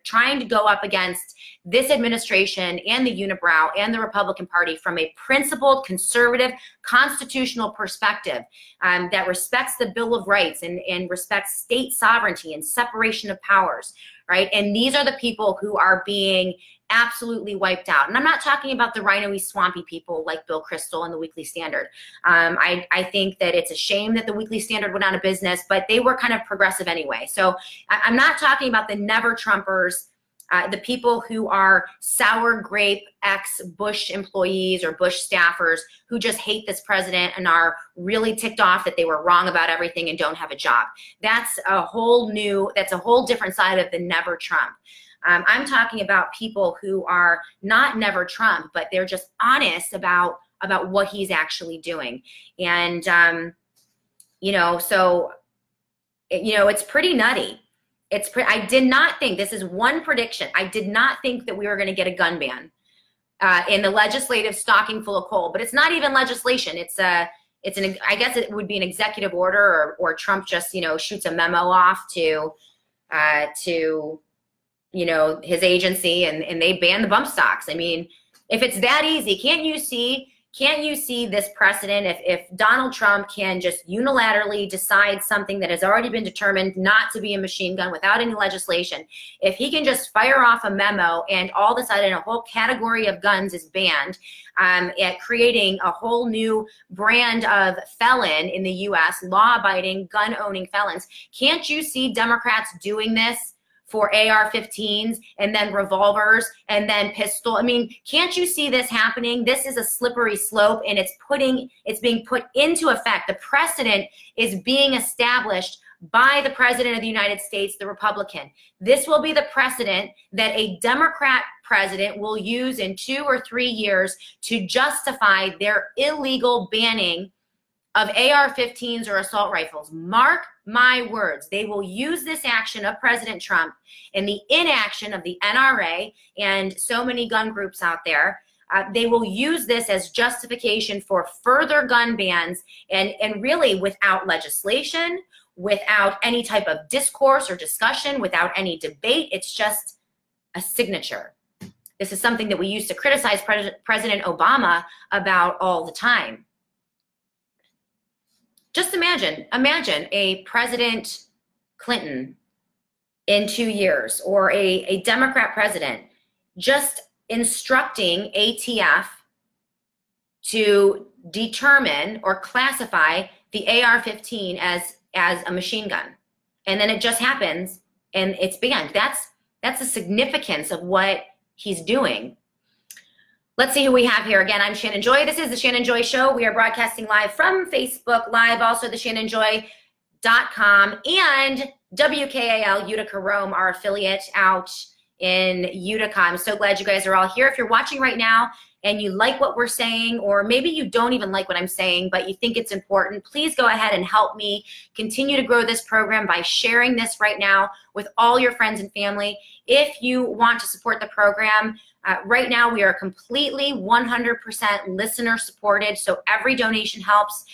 trying to go up against this administration and the unibrow and the Republican Party from a principled, conservative, constitutional perspective that respects the Bill of Rights and respects state sovereignty and separation of powers, right? And these are the people who are being absolutely wiped out. And I'm not talking about the rhino-y, swampy people like Bill Kristol and the Weekly Standard. I think that it's a shame that the Weekly Standard went out of business, but they were kind of progressive anyway. So I'm not talking about the never-Trumpers, the people who are sour grape ex-Bush employees or Bush staffers who just hate this president and are really ticked off that they were wrong about everything and don't have a job. That's a whole different side of the never Trump. I'm talking about people who are not never Trump, but they're just honest about what he's actually doing. And, it's pretty nutty. I did not think, this is one prediction, I did not think that we were going to get a gun ban in the legislative stocking full of coal. But it's not even legislation. I guess it would be an executive order or Trump just, shoots a memo off to his agency and they ban the bump stocks. I mean, if it's that easy, can't you see Can't you see this precedent if Donald Trump can just unilaterally decide something that has already been determined not to be a machine gun without any legislation, if he can just fire off a memo and all of a sudden a whole category of guns is banned, at creating a whole new brand of felon in the U.S., law-abiding, gun-owning felons, can't you see Democrats doing this for AR-15s and then revolvers and then pistol? I mean, can't you see this happening? This is a slippery slope, and it's being put into effect. The precedent is being established by the President of the United States, the Republican. This will be the precedent that a Democrat president will use in 2 or 3 years to justify their illegal banning of AR-15s or assault rifles. Mark my words, they will use this action of President Trump and the inaction of the NRA and so many gun groups out there. They will use this as justification for further gun bans, and really without legislation, without any type of discourse or discussion, without any debate. It's just a signature. This is something that we used to criticize President Obama about all the time. Just imagine a President Clinton in 2 years, or a Democrat president just instructing ATF to determine or classify the AR-15 as a machine gun. And then it just happens and it's banned. That's the significance of what he's doing. Let's see who we have here. Again, I'm Shannon Joy. This is the Shannon Joy Show. We are broadcasting live from Facebook Live, also the ShannonJoy.com and WKAL Utica Rome, our affiliate out in Utica. I'm so glad you guys are all here. If you're watching right now and you like what we're saying, or maybe you don't even like what I'm saying, but you think it's important, please go ahead and help me continue to grow this program by sharing this right now with all your friends and family. If you want to support the program, right now we are completely 100% listener supported, so every donation helps.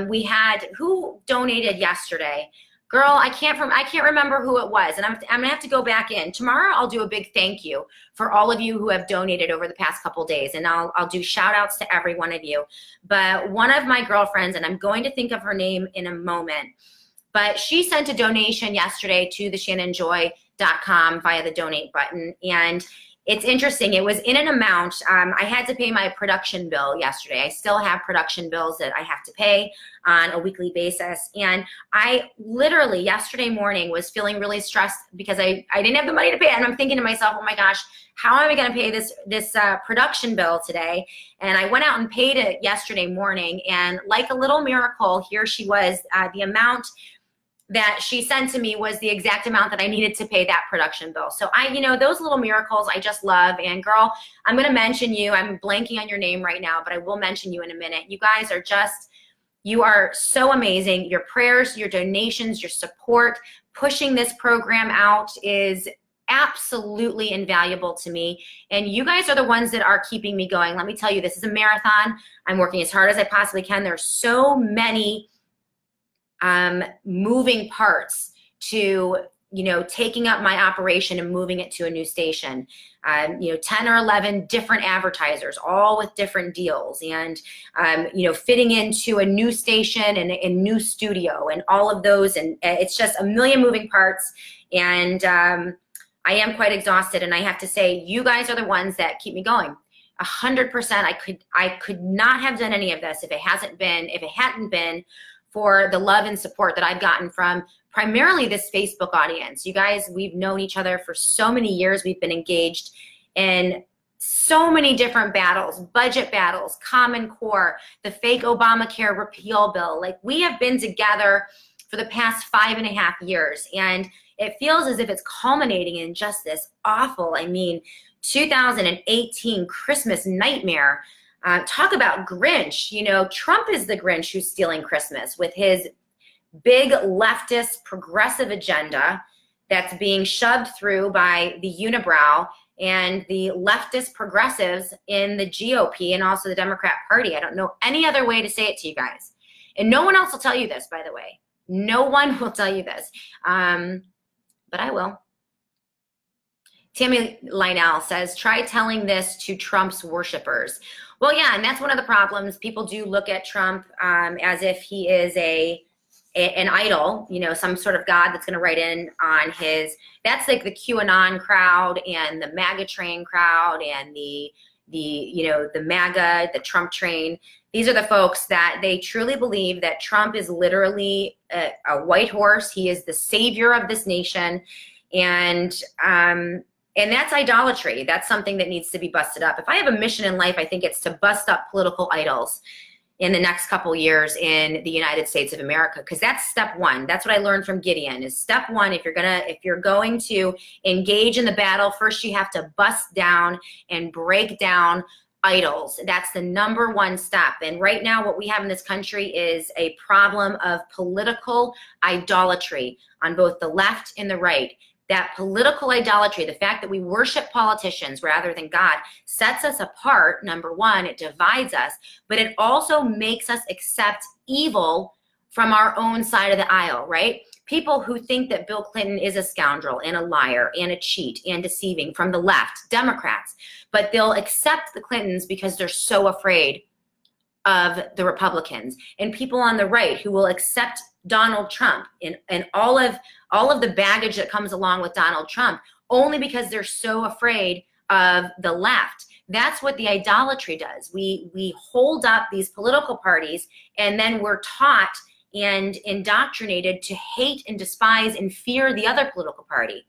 We had, who donated yesterday? Girl, I can't remember who it was, and I'm gonna have to go back in. Tomorrow I'll do a big thank you for all of you who have donated over the past couple days, and I'll do shout outs to every one of you. But one of my girlfriends, and I'm going to think of her name in a moment, but she sent a donation yesterday to the ShannonJoy.com via the donate button, and it's interesting. It was in an amount. I had to pay my production bill yesterday. I still have production bills that I have to pay on a weekly basis. And I literally yesterday morning was feeling really stressed because I didn't have the money to pay it. And I'm thinking to myself, oh my gosh, how am I going to pay this production bill today? And I went out and paid it yesterday morning. And like a little miracle, here she was. The amount that she sent to me was the exact amount that I needed to pay that production bill. So those little miracles I just love. And girl, I'm going to mention you. I'm blanking on your name right now, but I will mention you in a minute. You guys are you are so amazing. Your prayers, your donations, your support, pushing this program out is absolutely invaluable to me. And you guys are the ones that are keeping me going. Let me tell you, this is a marathon. I'm working as hard as I possibly can. There's so many moving parts to, taking up my operation and moving it to a new station. 10 or 11 different advertisers, all with different deals, and, fitting into a new station and a new studio and all of those. And it's just a million moving parts. And I am quite exhausted. And I have to say, you guys are the ones that keep me going. 100%. I could not have done any of this if it hadn't been for the love and support that I've gotten from primarily this Facebook audience. You guys, we've known each other for so many years. We've been engaged in so many different battles, budget battles, Common Core, the fake Obamacare repeal bill. Like, we have been together for the past 5.5 years, and it feels as if it's culminating in just this awful, 2018 Christmas nightmare. Talk about Grinch. Trump is the Grinch who's stealing Christmas with his big leftist progressive agenda that's being shoved through by the unibrow and the leftist progressives in the GOP and also the Democrat Party. I don't know any other way to say it to you guys. And no one else will tell you this, by the way. No one will tell you this. But I will. Tammy Lionel says, try telling this to Trump's worshipers. Well, yeah, and that's one of the problems. People do look at Trump as if he is an idol, you know, some sort of God that's going to write in on his. That's like the QAnon crowd and the MAGA train crowd and the you know, the MAGA, the Trump train. These are the folks that they truly believe that Trump is literally a white horse. He is the savior of this nation, and that's idolatry. That's something that needs to be busted up. If I have a mission in life, I think it's to bust up political idols in the next couple years in the United States of America, because that's step one. That's what I learned from Gideon. Is step one, if you're going to engage in the battle, first you have to bust down and break down idols. That's the number one step. And right now what we have in this country is a problem of political idolatry on both the left and the right. That political idolatry, the fact that we worship politicians rather than God, sets us apart. Number one, it divides us, but it also makes us accept evil from our own side of the aisle, right? People who think that Bill Clinton is a scoundrel and a liar and a cheat and deceiving from the left, Democrats, but they'll accept the Clintons because they're so afraid of the Republicans, and people on the right who will accept Donald Trump and all of the baggage that comes along with Donald Trump only because they're so afraid of the left. That's what the idolatry does. We hold up these political parties, and then we're taught and indoctrinated to hate and despise and fear the other political party.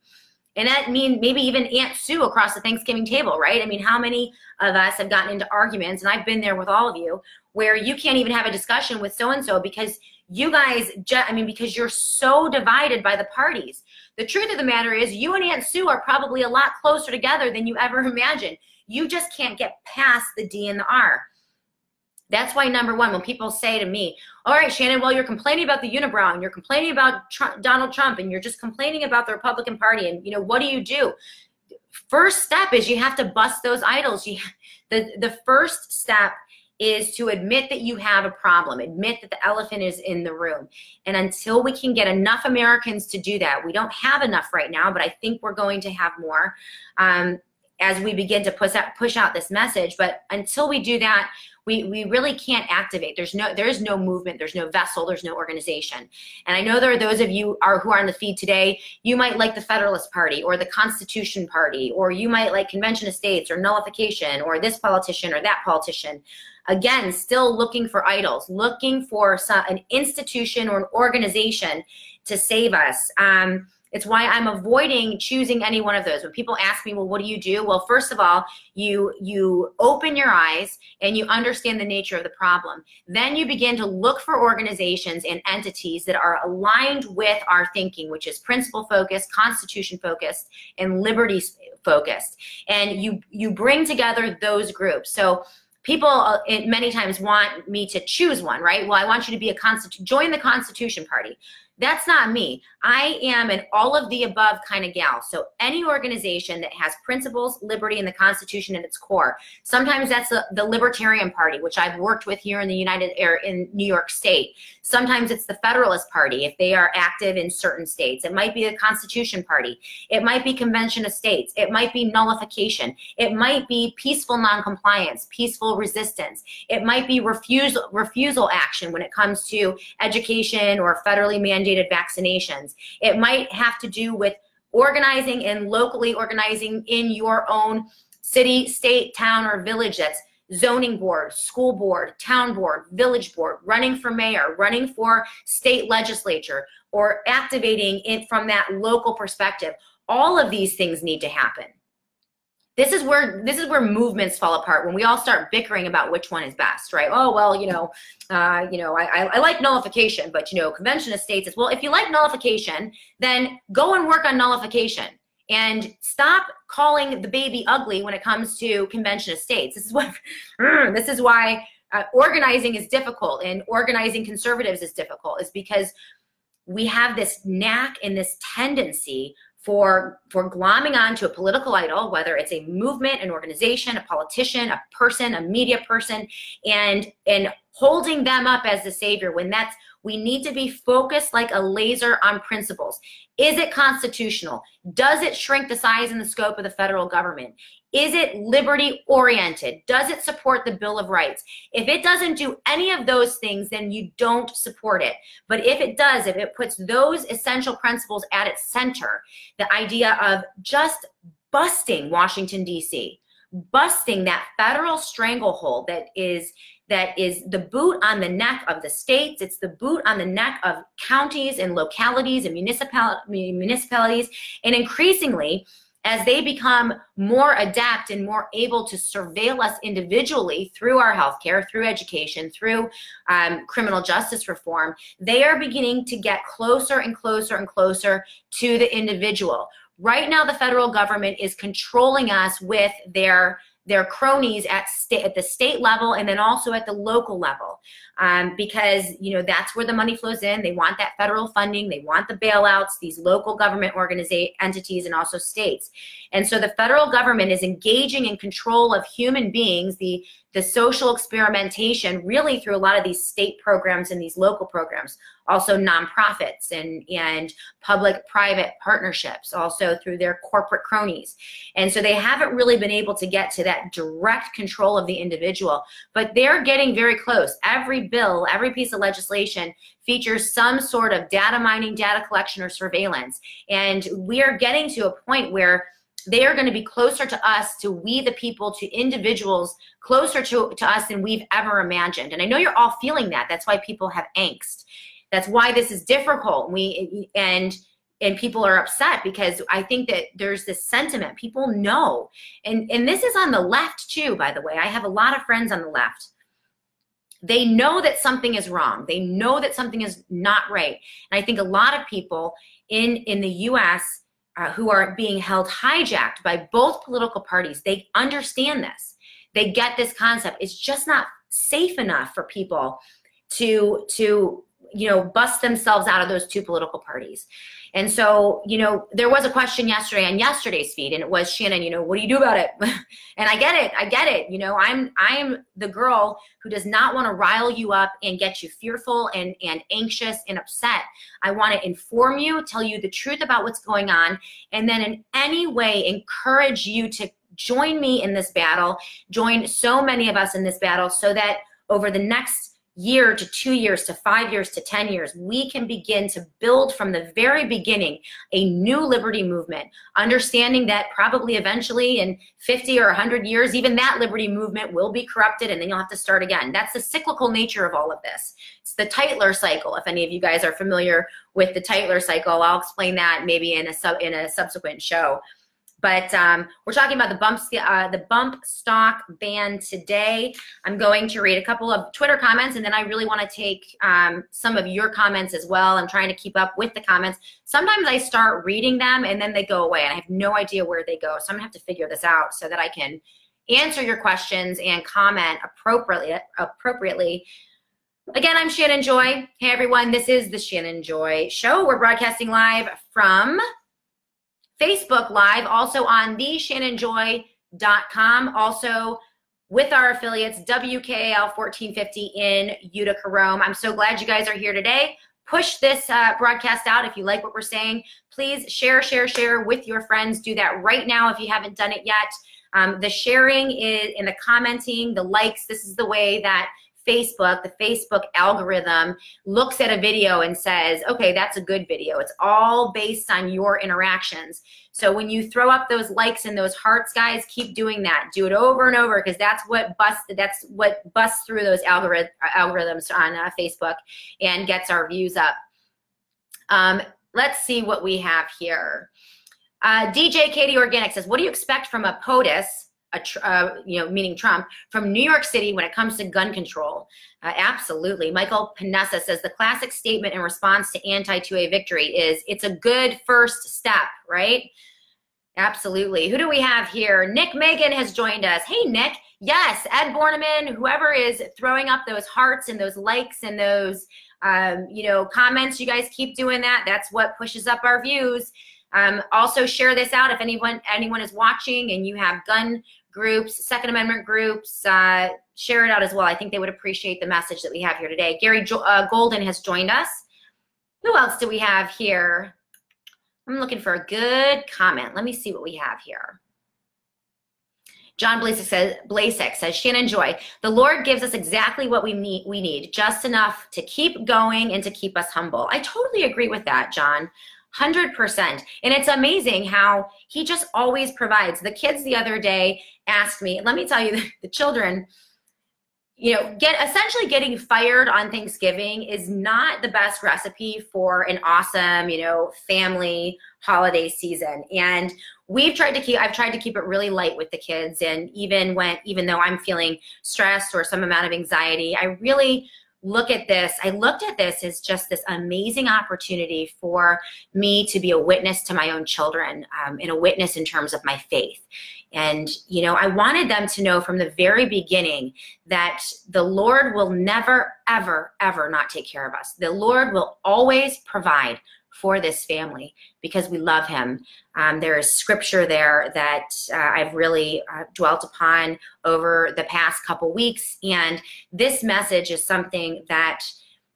And that means maybe even Aunt Sue across the Thanksgiving table, right? I mean, how many of us have gotten into arguments, and I've been there with all of you, where you can't even have a discussion with so-and-so because you guys, because you're so divided by the parties. The truth of the matter is you and Aunt Sue are probably a lot closer together than you ever imagined. You just can't get past the D and the R. That's why, number one, when people say to me, all right, Shannon, well, you're complaining about the unibrow, and you're complaining about Donald Trump, and you're just complaining about the Republican Party, and, you know, what do? First step is you have to bust those idols. The first step is to admit that you have a problem, admit that the elephant is in the room. And until we can get enough Americans to do that, we don't have enough right now, but I think we're going to have more as we begin to push out this message. But until we do that, we really can't activate. There is no movement, there's no vessel, there's no organization. And I know there are those of you who are on the feed today, you might like the Federalist Party or the Constitution Party, or you might like Convention of States or nullification or this politician or that politician. Again, still looking for idols, looking for an institution or an organization to save us. It's why I'm avoiding choosing any one of those. When people ask me, well, what do you do? Well, first of all, you open your eyes and you understand the nature of the problem. Then you begin to look for organizations and entities that are aligned with our thinking, which is principle focused, constitution focused, and liberty focused. And you bring together those groups. So people many times want me to choose one, right? Well, I want you to be join the Constitution Party. That's not me. I am an all of the above kind of gal. So any organization that has principles, liberty, and the Constitution at its core. Sometimes that's the Libertarian Party, which I've worked with here in in New York State. Sometimes it's the Federalist Party if they are active in certain states. It might be the Constitution Party. It might be Convention of States. It might be nullification. It might be peaceful noncompliance, peaceful resistance. It might be refusal action when it comes to education or federally mandated vaccinations. It might have to do with organizing and locally organizing in your own city, state, town, or village. That's zoning board, school board, town board, village board, running for mayor, running for state legislature, or activating it from that local perspective. All of these things need to happen. This is where movements fall apart, when we all start bickering about which one is best, right? Oh, well, I like nullification, but Convention of States is, well, if you like nullification, then go and work on nullification and stop calling the baby ugly when it comes to Convention of States. This is why organizing is difficult, and organizing conservatives is difficult, is because we have this knack and this tendency for glomming onto a political idol, whether it's a movement, an organization, a politician, a person, a media person, and holding them up as the savior, when we need to be focused like a laser on principles. Is it constitutional? Does it shrink the size and the scope of the federal government? Is it liberty oriented? Does it support the Bill of Rights? If it doesn't do any of those things, then you don't support it. But if it does, if it puts those essential principles at its center, the idea of just busting Washington, D.C., busting that federal stranglehold that is the boot on the neck of the states. It's the boot on the neck of counties and localities and municipalities. And increasingly, as they become more adept and more able to surveil us individually through our healthcare, through education, through criminal justice reform, they are beginning to get closer and closer and closer to the individual. Right now, the federal government is controlling us with their cronies at the state level and then also at the local level, because that's where the money flows in. They want that federal funding. They want the bailouts, these local government entities and also states. And so the federal government is engaging in control of human beings, the social experimentation, really through a lot of these state programs and these local programs, also nonprofits and public-private partnerships, also through their corporate cronies. And so they haven't really been able to get to that direct control of the individual, but they're getting very close. Every bill, every piece of legislation features some sort of data mining, data collection, or surveillance. And we are getting to a point where they are going to be closer to us, to we the people, to individuals, closer to us than we've ever imagined. And I know you're all feeling that. That's why people have angst. That's why this is difficult. And people are upset, because I think that there's this sentiment. People know. And this is on the left too, by the way. I have a lot of friends on the left. They know that something is wrong. They know that something is not right. And I think a lot of people in the U.S. Who are being held hijacked by both political parties, they understand this. They get this concept. It's just not safe enough for people to bust themselves out of those two political parties. And so, there was a question yesterday on yesterday's feed, and it was, Shannon, what do you do about it? And I get it. I'm the girl who does not want to rile you up and get you fearful and anxious and upset. I want to inform you, tell you the truth about what's going on, and then in any way encourage you to join me in this battle, join so many of us in this battle, so that over the next year to 2 years to 5 years to 10 years, we can begin to build from the very beginning a new liberty movement, understanding that probably eventually in 50 or 100 years, even that liberty movement will be corrupted, and then you'll have to start again. That's the cyclical nature of all of this. It's the Tytler cycle. If any of you guys are familiar with the Tytler cycle, I'll explain that maybe in a subsequent show. But we're talking about the bump stock ban today. I'm going to read a couple of Twitter comments, and then I really want to take some of your comments as well. I'm trying to keep up with the comments. Sometimes I start reading them and then they go away, and I have no idea where they go. So I'm gonna have to figure this out so that I can answer your questions and comment appropriately. Again, I'm Shannon Joy. Hey everyone, this is the Shannon Joy Show. We're broadcasting live from Facebook Live, also on theshannonjoy.com, also with our affiliates, WKAL 1450 in Utica, Rome. I'm so glad you guys are here today. Push this broadcast out if you like what we're saying. Please share with your friends. Do that right now if you haven't done it yet. The sharing is in the commenting, the likes. This is the way that the Facebook algorithm looks at a video and says, okay, that's a good video. It's all based on your interactions. So when you throw up those likes and those hearts, guys, keep doing that. Do it over and over, because that's what busts through those algorithms on Facebook and gets our views up. Let's see what we have here. DJ Katie Organic says, what do you expect from a POTUS, meaning Trump, from New York City when it comes to gun control? Absolutely. Michael Panessa says the classic statement in response to anti-2A victory is, it's a good first step, right? Absolutely. Who do we have here? Nick Megan has joined us. Hey, Nick. Yes, Ed Borneman, whoever is throwing up those hearts and those likes and those, comments, you guys keep doing that. That's what pushes up our views. Also share this out if anyone is watching and you have gun groups, Second Amendment groups, share it out as well. I think they would appreciate the message that we have here today. Gary Golden has joined us. Who else do we have here? I'm looking for a good comment. Let me see what we have here. John Blasek says, Shannon Joy, the Lord gives us exactly what we need, just enough to keep going and to keep us humble. I totally agree with that, John. 100%. And it's amazing how he just always provides. The kids the other day asked me, let me tell you, the children, you know, essentially getting fired on Thanksgiving is not the best recipe for an awesome, you know, family holiday season. And I've tried to keep it really light with the kids. And even though I'm feeling stressed or some amount of anxiety, I really looked at this as just this amazing opportunity for me to be a witness to my own children, and a witness in terms of my faith. And, you know, I wanted them to know from the very beginning that the Lord will never, ever, ever not take care of us. The Lord will always provide for this family because we love him. There is scripture there that I've really dwelt upon over the past couple weeks. And this message is something that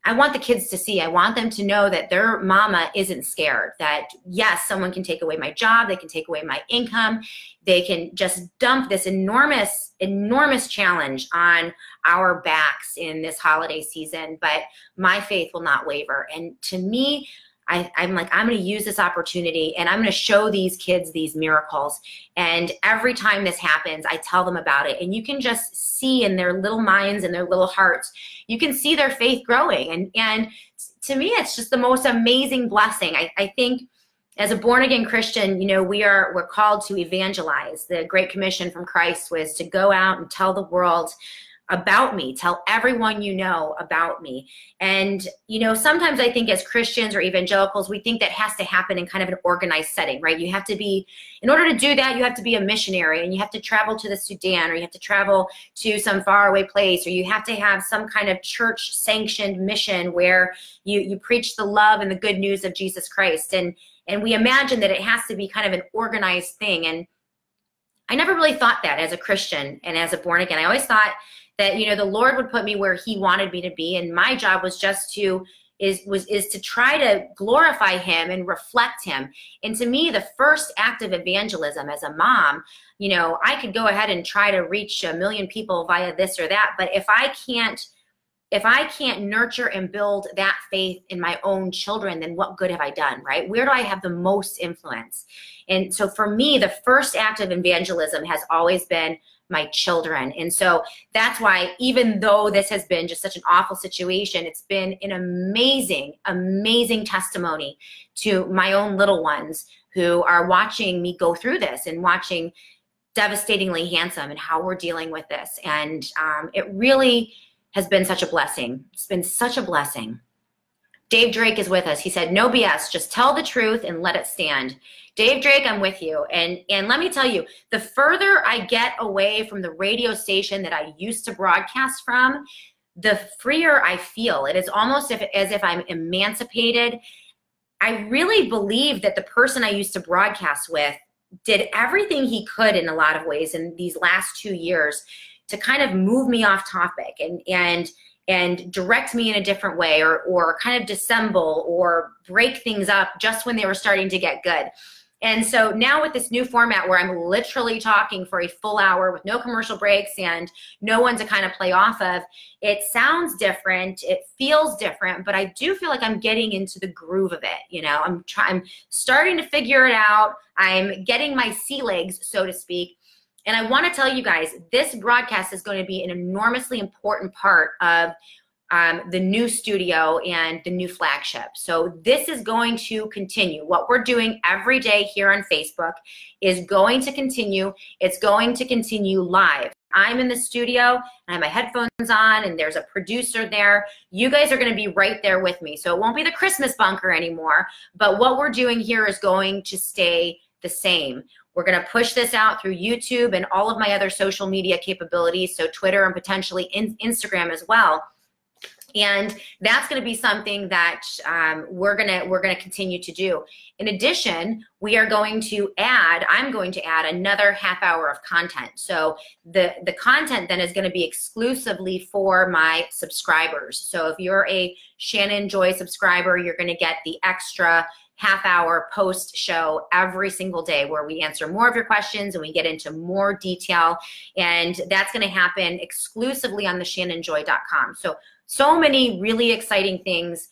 I want the kids to see. I want them to know that their mama isn't scared, that yes, someone can take away my job, they can take away my income, they can just dump this enormous, enormous challenge on our backs in this holiday season, but my faith will not waver. And to me, I'm like, I'm going to use this opportunity and I'm going to show these kids these miracles. And every time this happens, I tell them about it. And you can just see in their little minds and their little hearts, you can see their faith growing. And to me, it's just the most amazing blessing. I think as a born-again Christian, you know, we're called to evangelize. The Great Commission from Christ was to go out and tell the world about me, tell everyone you know about me. And, you know, sometimes I think as Christians or evangelicals, we think that has to happen in kind of an organized setting, right? You have to be, in order to do that, you have to be a missionary and you have to travel to the Sudan, or you have to travel to some faraway place, or you have to have some kind of church sanctioned mission where you preach the love and the good news of Jesus Christ. And we imagine that it has to be kind of an organized thing. And I never really thought that as a Christian and as a born again. I always thought that, you know, the Lord would put me where he wanted me to be. And my job was just to try to glorify him and reflect him. And to me, the first act of evangelism as a mom, you know, I could go ahead and try to reach 1 million people via this or that. But if I can't nurture and build that faith in my own children, then what good have I done, right? Where do I have the most influence? And so for me, the first act of evangelism has always been my children. And so that's why, even though this has been just such an awful situation, it's been an amazing, amazing testimony to my own little ones who are watching me go through this and watching Devastatingly Handsome and how we're dealing with this. And it really has been such a blessing. It's been such a blessing. Dave Drake is with us. He said, no BS, just tell the truth and let it stand. Dave Drake, I'm with you. And let me tell you, the further I get away from the radio station that I used to broadcast from, the freer I feel. It is almost as if I'm emancipated. I really believe that the person I used to broadcast with did everything he could in a lot of ways in these last 2 years to kind of move me off topic and direct me in a different way, or kind of dissemble or break things up just when they were starting to get good. And so now with this new format where I'm literally talking for a full hour with no commercial breaks and no one to kind of play off of, it sounds different, it feels different, but I do feel like I'm getting into the groove of it. You know, I'm starting to figure it out. I'm getting my sea legs, so to speak. And I want to tell you guys, this broadcast is going to be an enormously important part of the new studio and the new flagship. So this is going to continue. What we're doing every day here on Facebook is going to continue. It's going to continue live. I'm in the studio and I have my headphones on and there's a producer there. You guys are going to be right there with me. So it won't be the Christmas bunker anymore, but what we're doing here is going to stay the same. We're going to push this out through YouTube and all of my other social media capabilities, so Twitter and potentially Instagram as well. And that's going to be something that we're going to continue to do. In addition, I'm going to add another half hour of content. So the content then is going to be exclusively for my subscribers. So if you're a Shannon Joy subscriber, you're going to get the extra half-hour post show every single day where we answer more of your questions and we get into more detail. And that's going to happen exclusively on the shannonjoy.com. So many really exciting things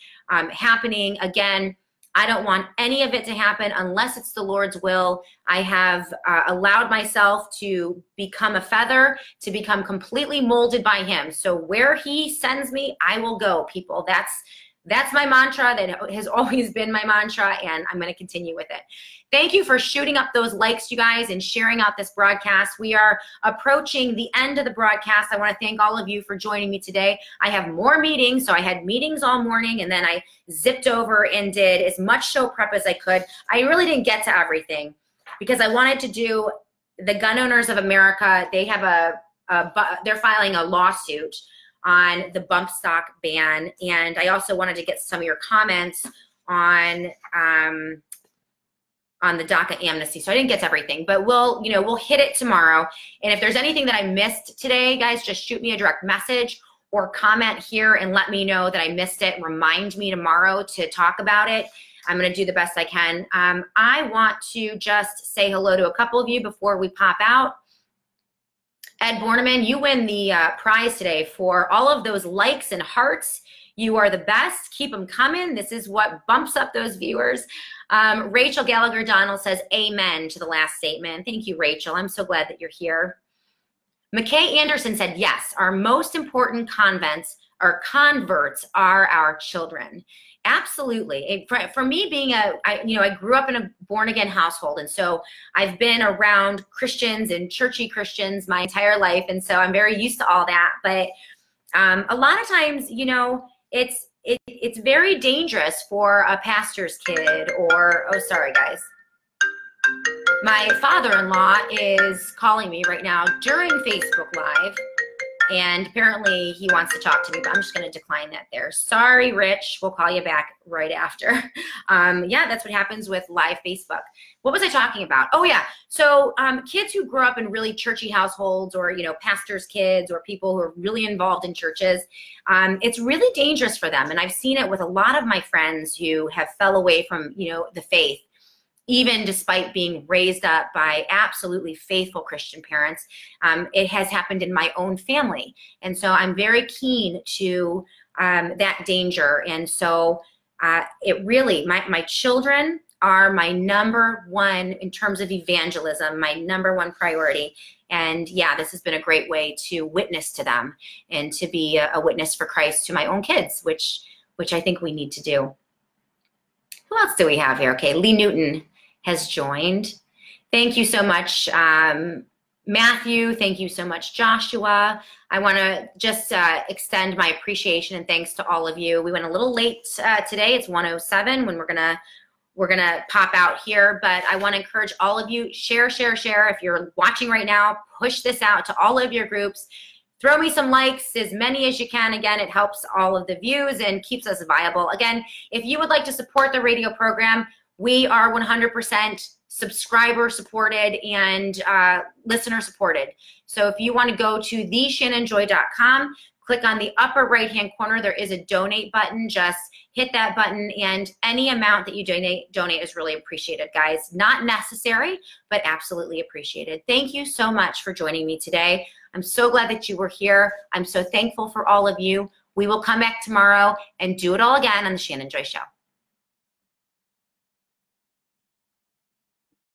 happening. Again, I don't want any of it to happen unless it's the Lord's will. I have allowed myself to become a feather, to become completely molded by him. So where he sends me, I will go, people. That's my mantra. That has always been my mantra, and I'm going to continue with it. Thank you for shooting up those likes, you guys, and sharing out this broadcast. We are approaching the end of the broadcast. I want to thank all of you for joining me today. I have more meetings, so I had meetings all morning, and then I zipped over and did as much show prep as I could. I really didn't get to everything because I wanted to do the Gun Owners of America. They have they're filing a lawsuit on the bump stock ban, and I also wanted to get some of your comments on the DACA amnesty. So I didn't get to everything, but we'll hit it tomorrow. And if there's anything that I missed today, guys, just shoot me a direct message or comment here and let me know that I missed it. Remind me tomorrow to talk about it. I'm going to do the best I can. I want to just say hello to a couple of you before we pop out. Ed Borneman, you win the prize today for all of those likes and hearts. You are the best. Keep them coming. This is what bumps up those viewers. Rachel Gallagher Donald says amen to the last statement. Thank you, Rachel. I'm so glad that you're here. McKay Anderson said, yes, our most important converts are our children. Absolutely. For me being I grew up in a born again household. And so I've been around Christians and churchy Christians my entire life. And so I'm very used to all that. But a lot of times, it's very dangerous for a pastor's kid or, oh, sorry, guys. My father-in-law is calling me right now during Facebook Live, and apparently he wants to talk to me, but I'm just going to decline that there. Sorry, Rich. We'll call you back right after. Yeah, that's what happens with live Facebook. What was I talking about? Oh, yeah. So kids who grow up in really churchy households or, pastors' kids or people who are really involved in churches, it's really dangerous for them. And I've seen it with a lot of my friends who have fell away from, the faith, even despite being raised up by absolutely faithful Christian parents. It has happened in my own family. And so I'm very keen to that danger. And so it really, my children are my number one in terms of evangelism, my number one priority. And yeah, this has been a great way to witness to them and to be a witness for Christ to my own kids, which I think we need to do. Who else do we have here? Okay, Lee Newton has joined. Thank you so much, Matthew. Thank you so much, Joshua. I want to just extend my appreciation and thanks to all of you. We went a little late today. It's 1:07 when we're gonna pop out here, but I want to encourage all of you, share. If you're watching right now, push this out to all of your groups. Throw me some likes, as many as you can. Again, it helps all of the views and keeps us viable. Again, if you would like to support the radio program, we are 100% subscriber supported and listener supported. So if you want to go to theshannonjoy.com, click on the upper right-hand corner. There is a donate button. Just hit that button, and any amount that you donate is really appreciated, guys. Not necessary, but absolutely appreciated. Thank you so much for joining me today. I'm so glad that you were here. I'm so thankful for all of you. We will come back tomorrow and do it all again on the Shannon Joy Show.